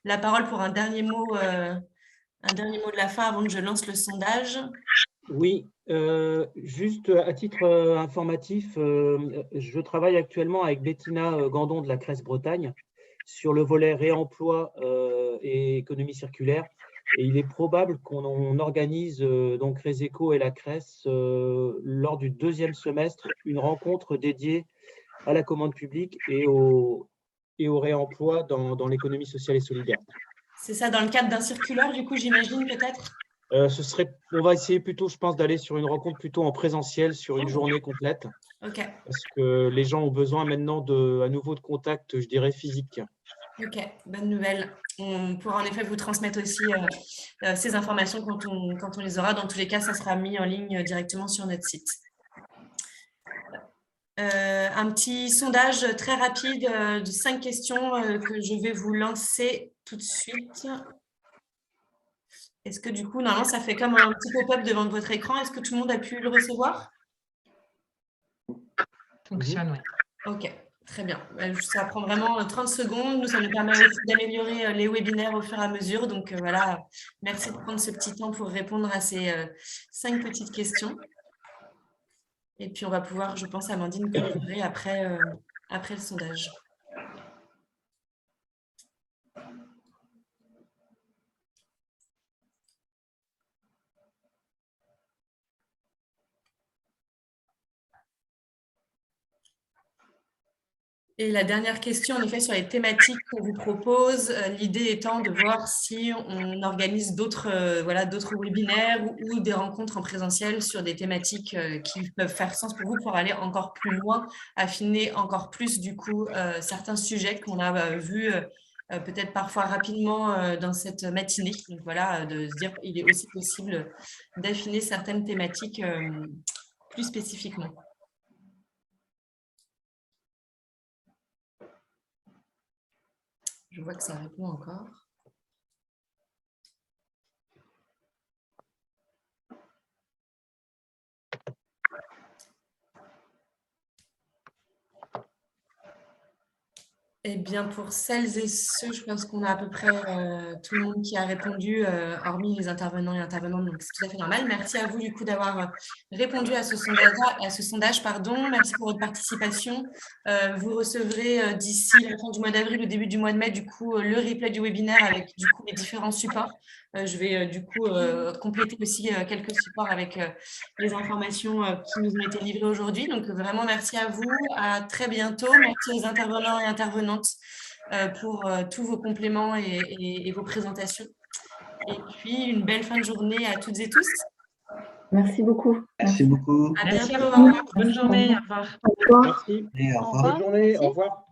la parole pour un dernier mot de la fin avant que je lance le sondage? Oui, juste à titre informatif, je travaille actuellement avec Bettina Gandon de la CRES Bretagne sur le volet réemploi et économie circulaire. Et il est probable qu'on organise, donc Reséco et la CRES, lors du deuxième semestre, une rencontre dédiée à la commande publique et au réemploi dans l'économie sociale et solidaire. C'est ça, dans le cadre d'un circulaire, du coup, j'imagine, peut-être? On va essayer plutôt, je pense, d'aller sur une rencontre plutôt en présentiel, sur une journée complète. Ok. Parce que les gens ont besoin maintenant à nouveau de contact, je dirais, physique. Ok, bonne nouvelle. On pourra en effet vous transmettre aussi ces informations quand on les aura. Dans tous les cas, ça sera mis en ligne directement sur notre site. Un petit sondage très rapide de 5 questions que je vais vous lancer tout de suite. Est-ce que du coup, normalement, ça fait comme un petit pop-up devant votre écran? Est-ce que tout le monde a pu le recevoir? Fonctionne, oui. Ok. Très bien. Ça prend vraiment 30 secondes. Nous, ça nous permet aussi d'améliorer les webinaires au fur et à mesure. Donc, voilà, merci de prendre ce petit temps pour répondre à ces 5 petites questions. Et puis, on va pouvoir, je pense, Amandine, clôturer après le sondage. Et la dernière question, en effet, sur les thématiques qu'on vous propose, l'idée étant de voir si on organise d'autres webinaires ou des rencontres en présentiel sur des thématiques qui peuvent faire sens pour vous pour aller encore plus loin, affiner encore plus, du coup, certains sujets qu'on a vus peut-être parfois rapidement dans cette matinée. Donc voilà, de se dire qu'il est aussi possible d'affiner certaines thématiques plus spécifiquement. Je vois que ça répond encore. Eh bien, pour celles et ceux, je pense qu'on a à peu près tout le monde qui a répondu, hormis les intervenants et intervenantes, donc c'est tout à fait normal. Merci à vous, du coup, d'avoir répondu à ce sondage, pardon. Merci pour votre participation. Vous recevrez d'ici la fin du mois d'avril, au début du mois de mai, du coup, le replay du webinaire avec, du coup, les différents supports. Je vais, du coup, compléter aussi quelques supports avec les informations qui nous ont été livrées aujourd'hui. Donc, vraiment, merci à vous. À très bientôt. Merci aux intervenants et intervenantes pour tous vos compléments et vos présentations. Et puis, une belle fin de journée à toutes et tous. Merci beaucoup. Merci beaucoup. À Merci bientôt. à vous. Bonne journée. Au revoir. Au revoir. Merci. Et au Au revoir. Bonne journée. Merci. Au revoir.